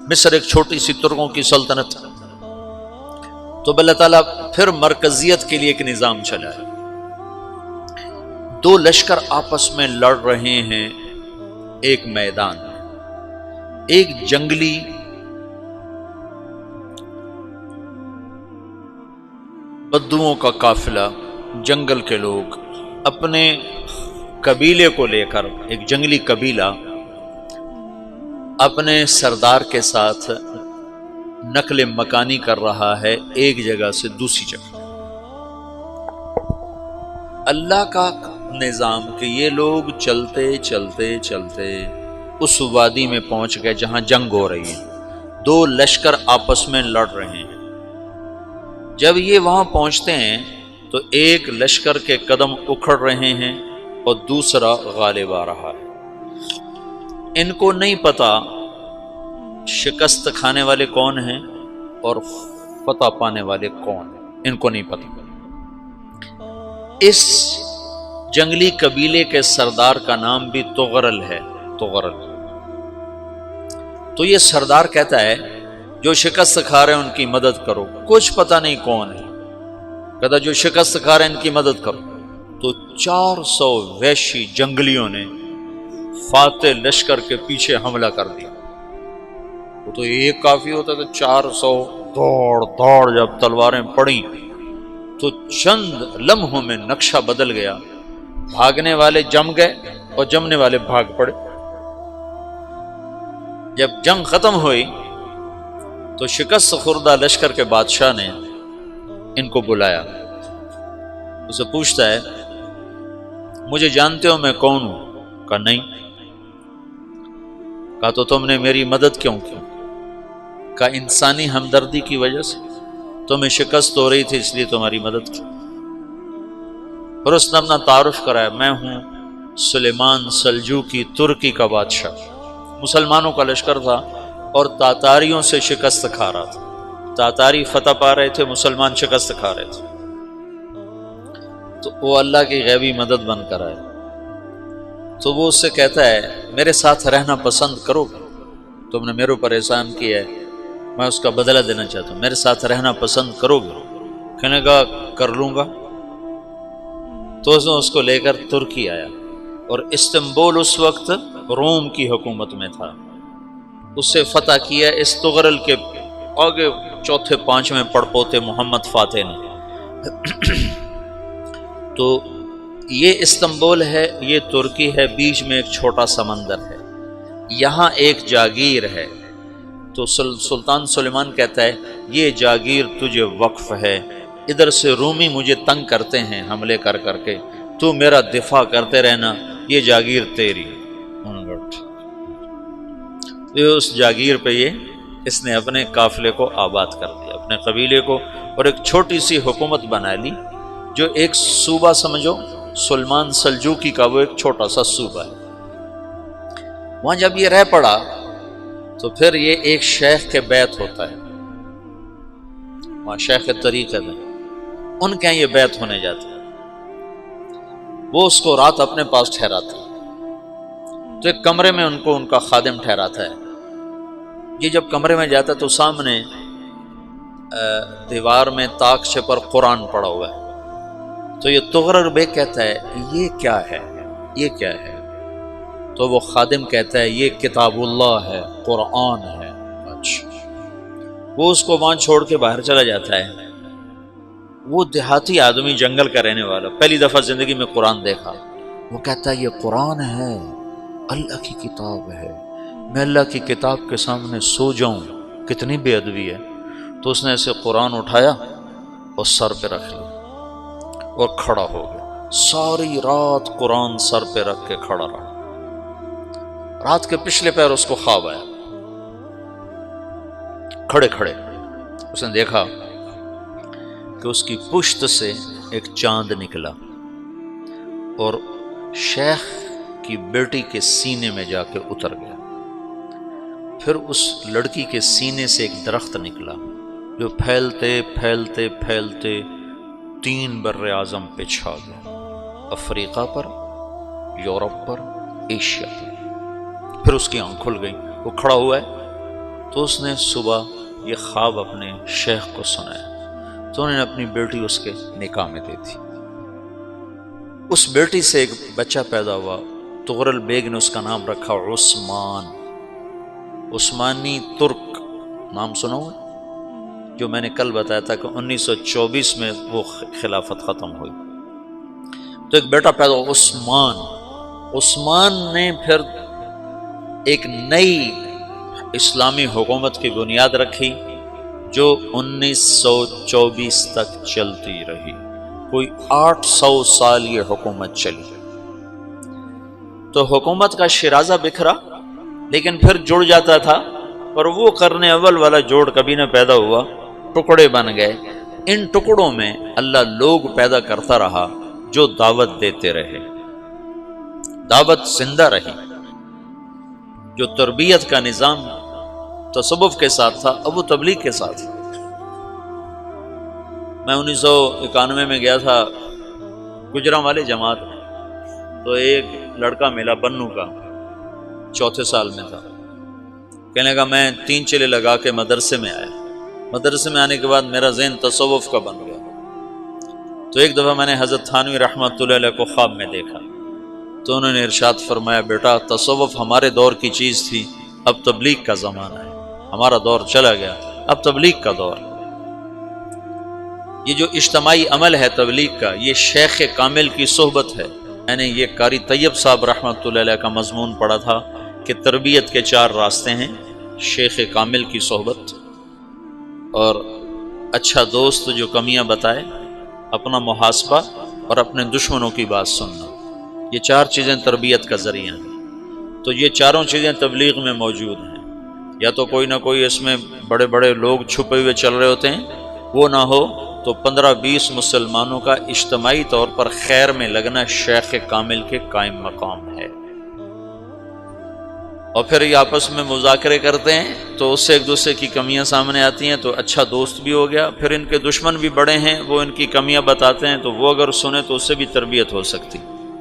مصر ایک چھوٹی سی ترکوں کی سلطنت، تو اللہ تعالیٰ پھر مرکزیت کے لیے ایک نظام چلایا۔ دو لشکر آپس میں لڑ رہے ہیں ایک میدان میں، ایک جنگلی بدوؤں کا قافلہ، جنگل کے لوگ اپنے قبیلے کو لے کر، ایک جنگلی قبیلہ اپنے سردار کے ساتھ نقل مکانی کر رہا ہے ایک جگہ سے دوسری جگہ۔ اللہ کا نظام کہ یہ لوگ چلتے چلتے چلتے اس وادی میں پہنچ گئے جہاں جنگ ہو رہی ہے، دو لشکر آپس میں لڑ رہے ہیں۔ جب یہ وہاں پہنچتے ہیں تو ایک لشکر کے قدم اکھڑ رہے ہیں اور دوسرا غالب آ رہا ہے۔ ان کو نہیں پتا شکست کھانے والے کون ہیں اور فتح پانے والے کون ہیں، ان کو نہیں پتا۔ اس جنگلی قبیلے کے سردار کا نام بھی تغرل ہے، تغرل۔ تو یہ سردار کہتا ہے جو شکست کھا رہے ہیں ان کی مدد کرو، کچھ پتہ نہیں کون ہے، کہتا جو شکست کھا رہے ہیں ان کی مدد کرو۔ تو 400 وحشی جنگلیوں نے فاتح لشکر کے پیچھے حملہ کر دیا۔ وہ تو ایک کافی ہوتا تھا، 400 دوڑ دوڑ جب تلواریں پڑیں تو چند لمحوں میں نقشہ بدل گیا، بھاگنے والے جم گئے اور جمنے والے بھاگ پڑے۔ جب جنگ ختم ہوئی تو شکست خوردہ لشکر کے بادشاہ نے ان کو بلایا، اسے پوچھتا ہے مجھے جانتے ہو میں کون ہوں؟ کہا نہیں۔ کہا تو تم نے میری مدد کیوں کی؟ کہا انسانی ہمدردی کی وجہ سے، تمہیں شکست ہو رہی تھی اس لیے تمہاری مدد کی۔ اور اس نے اپنا تعارف کرایا، میں ہوں سلیمان سلجوقی ترکی کا بادشاہ۔ مسلمانوں کا لشکر تھا اور تاتاریوں سے شکست کھا رہا تھا، تاتاری فتح پا رہے تھے، مسلمان شکست کھا رہے تھے۔ تو وہ اللہ کی غیبی مدد بن کر آئے۔ تو وہ اس سے کہتا ہے میرے ساتھ رہنا پسند کرو گے؟ تم نے میرے اوپر احسان کیا ہے، میں اس کا بدلہ دینا چاہتا ہوں، میرے ساتھ رہنا پسند کرو گے؟ کہنے کا کر لوں گا۔ تو اس نے اس کو لے کر ترکی آیا، اور استنبول اس وقت روم کی حکومت میں تھا، اس سے فتح کیا اس تغرل کے آگے چوتھے پانچویں پڑپوتے محمد فاتح نے۔ تو یہ استنبول ہے، یہ ترکی ہے، بیچ میں ایک چھوٹا سمندر ہے، یہاں ایک جاگیر ہے۔ تو سلطان سلیمان کہتا ہے یہ جاگیر تجھے وقف ہے، ادھر سے رومی مجھے تنگ کرتے ہیں حملے کر کر کے، تو میرا دفاع کرتے رہنا، یہ جاگیر تیری۔ اس جاگیر پہ اس نے اپنے قافلے کو آباد کر دیا، اپنے قبیلے کو، اور ایک چھوٹی سی حکومت بنا لی، جو ایک صوبہ سمجھو سلمان سلجوقی کا، وہ ایک چھوٹا سا صوبہ ہے۔ وہاں جب یہ رہ پڑا تو پھر یہ ایک شیخ کے بیت ہوتا ہے، وہاں شیخ طریقت ہے، ان کے یہ بیت ہونے جاتا ہے، وہ اس کو رات اپنے پاس ٹھہراتا ہے۔ تو ایک کمرے میں ان کو ان کا خادم ٹھہراتا ہے۔ یہ جب کمرے میں جاتا ہے تو سامنے دیوار میں طاقچے پر قرآن پڑا ہوا ہے۔ تو یہ تغرل بیگ کہتا ہے یہ کیا ہے، یہ کیا ہے؟ تو وہ خادم کہتا ہے یہ کتاب اللہ ہے، قرآن ہے۔ اچھا، وہ اس کو وہاں چھوڑ کے باہر چلا جاتا ہے۔ وہ دیہاتی آدمی، جنگل کا رہنے والا، پہلی دفعہ زندگی میں قرآن دیکھا، وہ کہتا ہے یہ قرآن ہے، اللہ کی کتاب ہے، میں اللہ کی کتاب کے سامنے سو جاؤں، کتنی بے ادبی ہے۔ تو اس نے ایسے قرآن اٹھایا اور سر پہ رکھ لیا اور کھڑا ہو گیا، ساری رات قرآن سر پہ رکھ کے کھڑا رہا۔ رات کے پچھلے پہر اس کو خواب آیا، کھڑے کھڑے اس نے دیکھا کہ اس کی پشت سے ایک چاند نکلا اور شیخ کی بیٹی کے سینے میں جا کے اتر گیا۔ پھر اس لڑکی کے سینے سے ایک درخت نکلا جو پھیلتے پھیلتے پھیلتے 3 بر اعظم پہ چھا گیا، افریقہ پر، یورپ پر، ایشیا پر۔ پھر اس کی آنکھ کھل گئی، وہ کھڑا ہوا ہے تو اس نے صبح یہ خواب اپنے شیخ کو سنایا، تو انہوں نے اپنی بیٹی اس کے نکاح میں دے دی۔ اس بیٹی سے ایک بچہ پیدا ہوا، تغرل بیگ نے اس کا نام رکھا عثمان، عثمانی ترک نام سنا ہوا، جو میں نے کل بتایا تھا کہ 1924 میں وہ خلافت ختم ہوئی۔ تو ایک بیٹا پیدا ہوا عثمان۔ عثمان نے پھر ایک نئی اسلامی حکومت کی بنیاد رکھی جو 1924 تک چلتی رہی، کوئی 800 سال یہ حکومت چلی۔ تو حکومت کا شیرازہ بکھرا لیکن پھر جڑ جاتا تھا، اور وہ قرن اول والا جوڑ کبھی نہ پیدا ہوا، ٹکڑے بن گئے۔ ان ٹکڑوں میں اللہ لوگ پیدا کرتا رہا جو دعوت دیتے رہے، دعوت زندہ رہی۔ جو تربیت کا نظام تصوف کے ساتھ تھا اب وہ تبلیغ کے ساتھ۔ میں 1991 میں گیا تھا گجرانوالے جماعت، تو ایک لڑکا ملا بنو کا، چوتھے سال میں تھا، کہنے لگا میں 3 چلے لگا کے مدرسے میں آیا۔ مدرسے میں آنے کے بعد میرا ذہن تصوف کا بن گیا۔ تو ایک دفعہ میں نے حضرت تھانوی رحمۃ اللہ علیہ کو خواب میں دیکھا، تو انہوں نے ارشاد فرمایا بیٹا تصوف ہمارے دور کی چیز تھی، اب تبلیغ کا زمانہ ہے، ہمارا دور چلا گیا، اب تبلیغ کا دور۔ یہ جو اجتماعی عمل ہے تبلیغ کا، یہ شیخ کامل کی صحبت ہے۔ میں نے یہ قاری طیب صاحب رحمۃ اللہ علیہ کا مضمون پڑھا تھا کہ تربیت کے 4 راستے ہیں: شیخ کامل کی صحبت، اور اچھا دوست جو کمیاں بتائے، اپنا محاسبہ، اور اپنے دشمنوں کی بات سننا۔ یہ 4 چیزیں تربیت کا ذریعہ ہیں۔ تو یہ چاروں چیزیں تبلیغ میں موجود ہیں۔ یا تو کوئی نہ کوئی اس میں بڑے بڑے لوگ چھپے ہوئے چل رہے ہوتے ہیں، وہ نہ ہو تو 15-20 مسلمانوں کا اجتماعی طور پر خیر میں لگنا شیخ کامل کے قائم مقام ہے۔ اور پھر یہ آپس میں مذاکرے کرتے ہیں تو اس سے ایک دوسرے کی کمیاں سامنے آتی ہیں، تو اچھا دوست بھی ہو گیا۔ پھر ان کے دشمن بھی بڑے ہیں، وہ ان کی کمیاں بتاتے ہیں، تو وہ اگر سنیں تو اس سے بھی تربیت ہو سکتی۔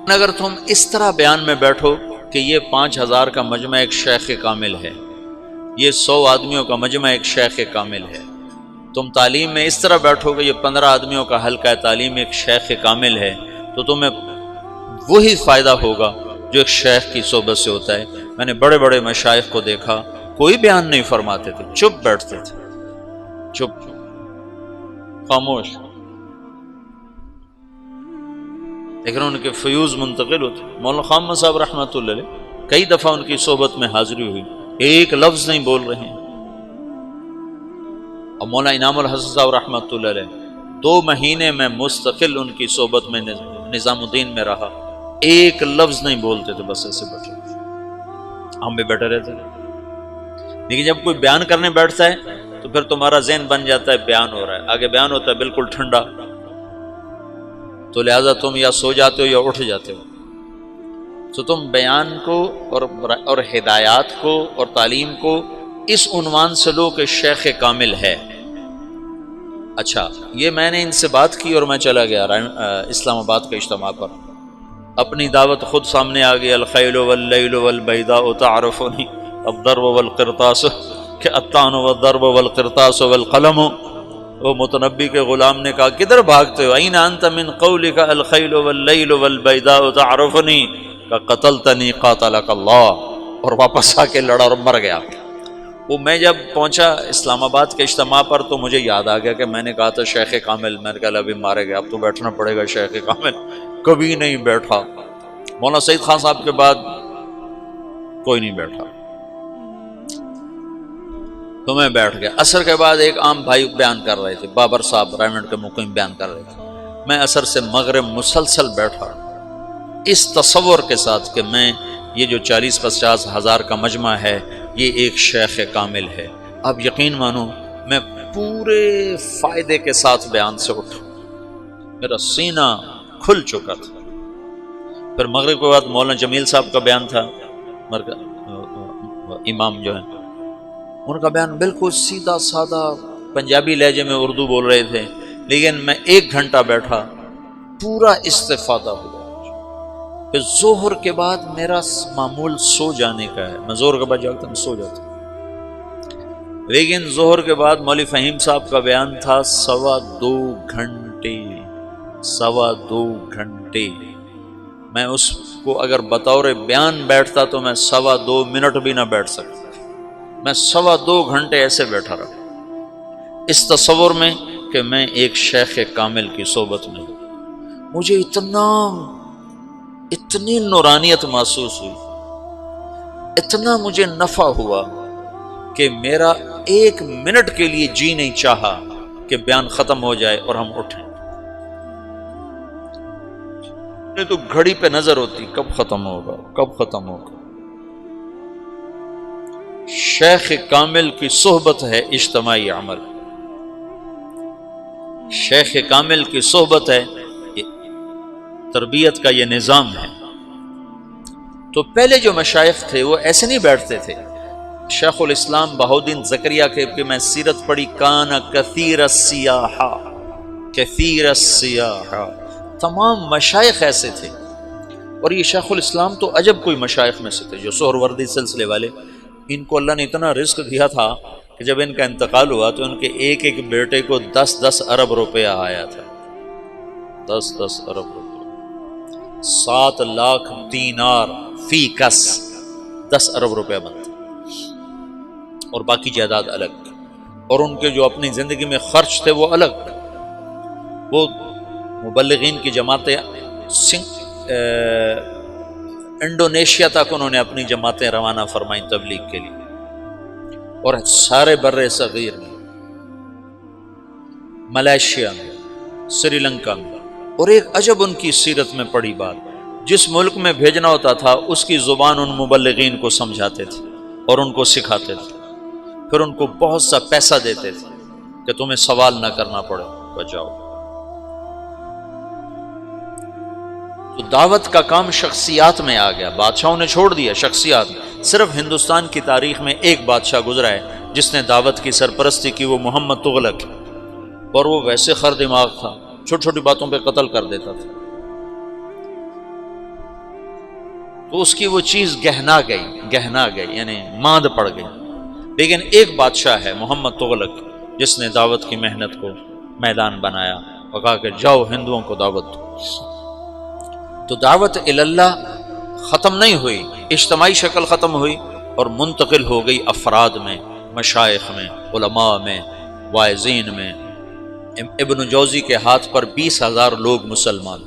اگر تم اس طرح بیان میں بیٹھو کہ یہ 5000 کا مجمع ایک شیخ کامل ہے، یہ 100 آدمیوں کا مجمع ایک شیخ کامل ہے، تم تعلیم میں اس طرح بیٹھو کہ یہ 15 آدمیوں کا حلقہ تعلیم ایک شیخ کامل ہے، تو تمہیں وہی فائدہ ہوگا جو ایک شیخ کی صحبت سے ہوتا ہے۔ میں نے بڑے بڑے مشائخ کو دیکھا، کوئی بیان نہیں فرماتے تھے، چپ بیٹھتے تھے، چپ، خاموش، لیکن ان کے فیوز منتقل ہوتے۔ مولانا خامہ صاحب رحمۃ اللہ علیہ کئی دفعہ ان کی صحبت میں حاضری ہوئی، ایک لفظ نہیں بول رہے ہیں۔ اور مولانا انعام الحسن صاحب رحمۃ اللہ علیہ 2 مہینے میں مستقل ان کی صحبت میں نظام الدین میں رہا، ایک لفظ نہیں بولتے تھے، بس ایسے بیٹھے، ہم بھی بیٹھے رہتے ہیں۔ لیکن جب کوئی بیان کرنے بیٹھتا ہے تو پھر تمہارا ذہن بن جاتا ہے بیان ہو رہا ہے، آگے بیان ہوتا ہے بالکل ٹھنڈا، تو لہذا تم یا سو جاتے ہو یا اٹھ جاتے ہو۔ تو تم بیان کو اور ہدایات کو اور تعلیم کو اس عنوان سے لو کہ شیخ کامل ہے۔ اچھا، یہ میں نے ان سے بات کی اور میں چلا گیا اسلام آباد کے اجتماع پر، اپنی دعوت خود سامنے آ گئی، الخیل واللیل والبیداء تعرفنی الضرب والقرطاس، کہ الطعن والضرب والقرطاس والقلم۔ وہ متنبی کے غلام نے کہا کدھر بھاگتے ہو؟ این انت من قولک الخیل واللیل والبیداء تعرفنی، کہ قتلتنی قاتلک اللہ، اور واپس آ کے لڑا اور مر گیا۔ وہ میں جب پہنچا اسلام آباد کے اجتماع پر تو مجھے یاد آ گیا کہ میں نے کہا تھا شیخ کامل، میں نے کہا ابھی مارے گیا، اب تو بیٹھنا پڑے گا شیخ کامل، کبھی نہیں بیٹھا۔ مولانا سعید خان صاحب کے بعد کوئی نہیں بیٹھا، تو میں بیٹھ گیا۔ عصر کے بعد ایک عام بھائی بیان کر رہے تھے، بابر صاحب رائمنڈ کے مقیم بیان کر رہے تھے، میں عصر سے مغرب مسلسل بیٹھا اس تصور کے ساتھ کہ میں یہ جو 40-50 ہزار کا مجمع ہے یہ ایک شیخ کامل ہے۔ اب یقین مانو میں پورے فائدے کے ساتھ بیان سے اٹھا، میرا سینہ کھل چکا تھا۔ پھر مغرب کے بعد مولانا جمیل صاحب کا بیان تھا، امام جو ہیں، ان کا بیان بالکل سیدھا سادہ پنجابی لہجے میں اردو بول رہے تھے، لیکن میں 1 گھنٹہ بیٹھا، پورا استفادہ ہوا، کہ ظہر کے بعد میرا معمول سو جانے کا ہے، میں ظہر کے بعد جاگتا ہوں سو جاتا ہوں، لیکن ظہر کے بعد مولوی فہیم صاحب کا بیان تھا 2.25 گھنٹے، 2.25 گھنٹے۔ میں اس کو اگر بطور بیان بیٹھتا تو میں 2.25 منٹ بھی نہ بیٹھ سکتا، میں 2.25 گھنٹے ایسے بیٹھا رہا اس تصور میں کہ میں ایک شیخ کامل کی صحبت میں ہوں۔ مجھے اتنی نورانیت محسوس ہوئی، اتنا مجھے نفع ہوا کہ میرا 1 منٹ کے لیے جی نہیں چاہا کہ بیان ختم ہو جائے اور ہم اٹھیں۔ تو گھڑی پہ نظر ہوتی کب ختم ہوگا، کب ختم ہوگا۔ شیخ کامل کی صحبت ہے اجتماعی عمل، شیخ کامل کی صحبت ہے تربیت کا یہ نظام ہے۔ تو پہلے جو مشائخ تھے وہ ایسے نہیں بیٹھتے تھے۔ شیخ الاسلام بہاؤالدین زکریہ کے میں سیرت پڑھی، کان کثیر السیاح، کثیر السیاح، تمام مشائخ ایسے تھے۔ اور یہ شیخ الاسلام تو عجب کوئی مشائخ میں سے تھے جو سہروردی سلسلے والے، ان کو اللہ نے اتنا رزق دیا تھا کہ جب ان کا انتقال ہوا تو ان کے ایک ایک بیٹے کو 10 ارب روپیہ آیا تھا، 10 ارب روپیہ، 7 لاکھ دینار فی کس، 10 ارب روپیہ بنتا، اور باقی جائیداد الگ، اور ان کے جو اپنی زندگی میں خرچ تھے وہ الگ۔ وہ مبلغین کی جماعتیں انڈونیشیا تک انہوں نے اپنی جماعتیں روانہ فرمائیں تبلیغ کے لیے، اور سارے بر صغیر میں، ملائیشیا میں، سری لنکا میں۔ اور ایک عجب ان کی سیرت میں پڑی بات، جس ملک میں بھیجنا ہوتا تھا اس کی زبان ان مبلغین کو سمجھاتے تھے اور ان کو سکھاتے تھے، پھر ان کو بہت سا پیسہ دیتے تھے کہ تمہیں سوال نہ کرنا پڑے، بجاؤ۔ تو دعوت کا کام شخصیات میں آ گیا، بادشاہوں نے چھوڑ دیا، شخصیات۔ صرف ہندوستان کی تاریخ میں ایک بادشاہ گزرا ہے جس نے دعوت کی سرپرستی کی، وہ محمد تغلق، اور وہ ویسے خر دماغ تھا، چھوٹی چھوٹی باتوں پہ قتل کر دیتا تھا۔ تو اس کی وہ چیز گہنا گئی، یعنی ماند پڑ گئی۔ لیکن ایک بادشاہ ہے محمد تغلق جس نے دعوت کی محنت کو میدان بنایا اور کہا کہ جاؤ ہندوؤں کو دعوت دو۔ تو دعوت اللہ ختم نہیں ہوئی، اجتماعی شکل ختم ہوئی اور منتقل ہو گئی افراد میں، مشائخ میں، علماء میں، واعظین میں۔ ابن جوزی کے ہاتھ پر 20,000 لوگ مسلمان،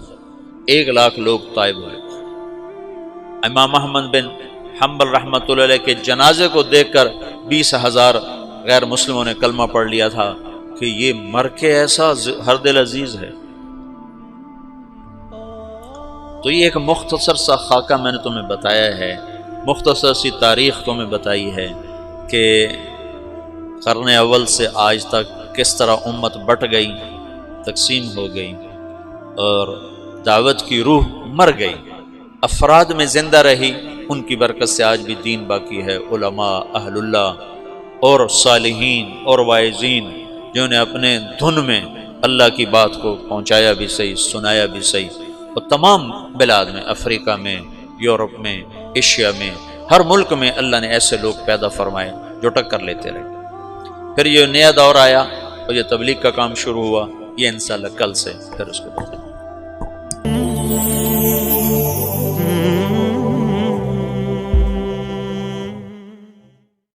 1 لاکھ لوگ تائب ہوئے۔ امام احمد بن حنبل رحمۃ اللہ علیہ کے جنازے کو دیکھ کر 20,000 غیر مسلموں نے کلمہ پڑھ لیا تھا کہ یہ مر کے ایسا ہر دل عزیز ہے۔ تو یہ ایک مختصر سا خاکہ میں نے تمہیں بتایا ہے، مختصر سی تاریخ تمہیں بتائی ہے کہ قرن اول سے آج تک کس طرح امت بٹ گئی، تقسیم ہو گئی، اور دعوت کی روح مر گئی، افراد میں زندہ رہی، ان کی برکت سے آج بھی دین باقی ہے۔ علماء، اہل اللہ اور صالحین اور واعظین جنہوں نے اپنے دھن میں اللہ کی بات کو پہنچایا بھی صحیح، سنایا بھی صحیح، اور تمام بلاد میں، افریقہ میں، یورپ میں، ایشیا میں، ہر ملک میں اللہ نے ایسے لوگ پیدا فرمائے جو ٹکر لیتے رہے۔ پھر یہ نیا دور آیا اور یہ تبلیغ کا کام شروع ہوا، یہ انشاءاللہ کل سے پھر اس کو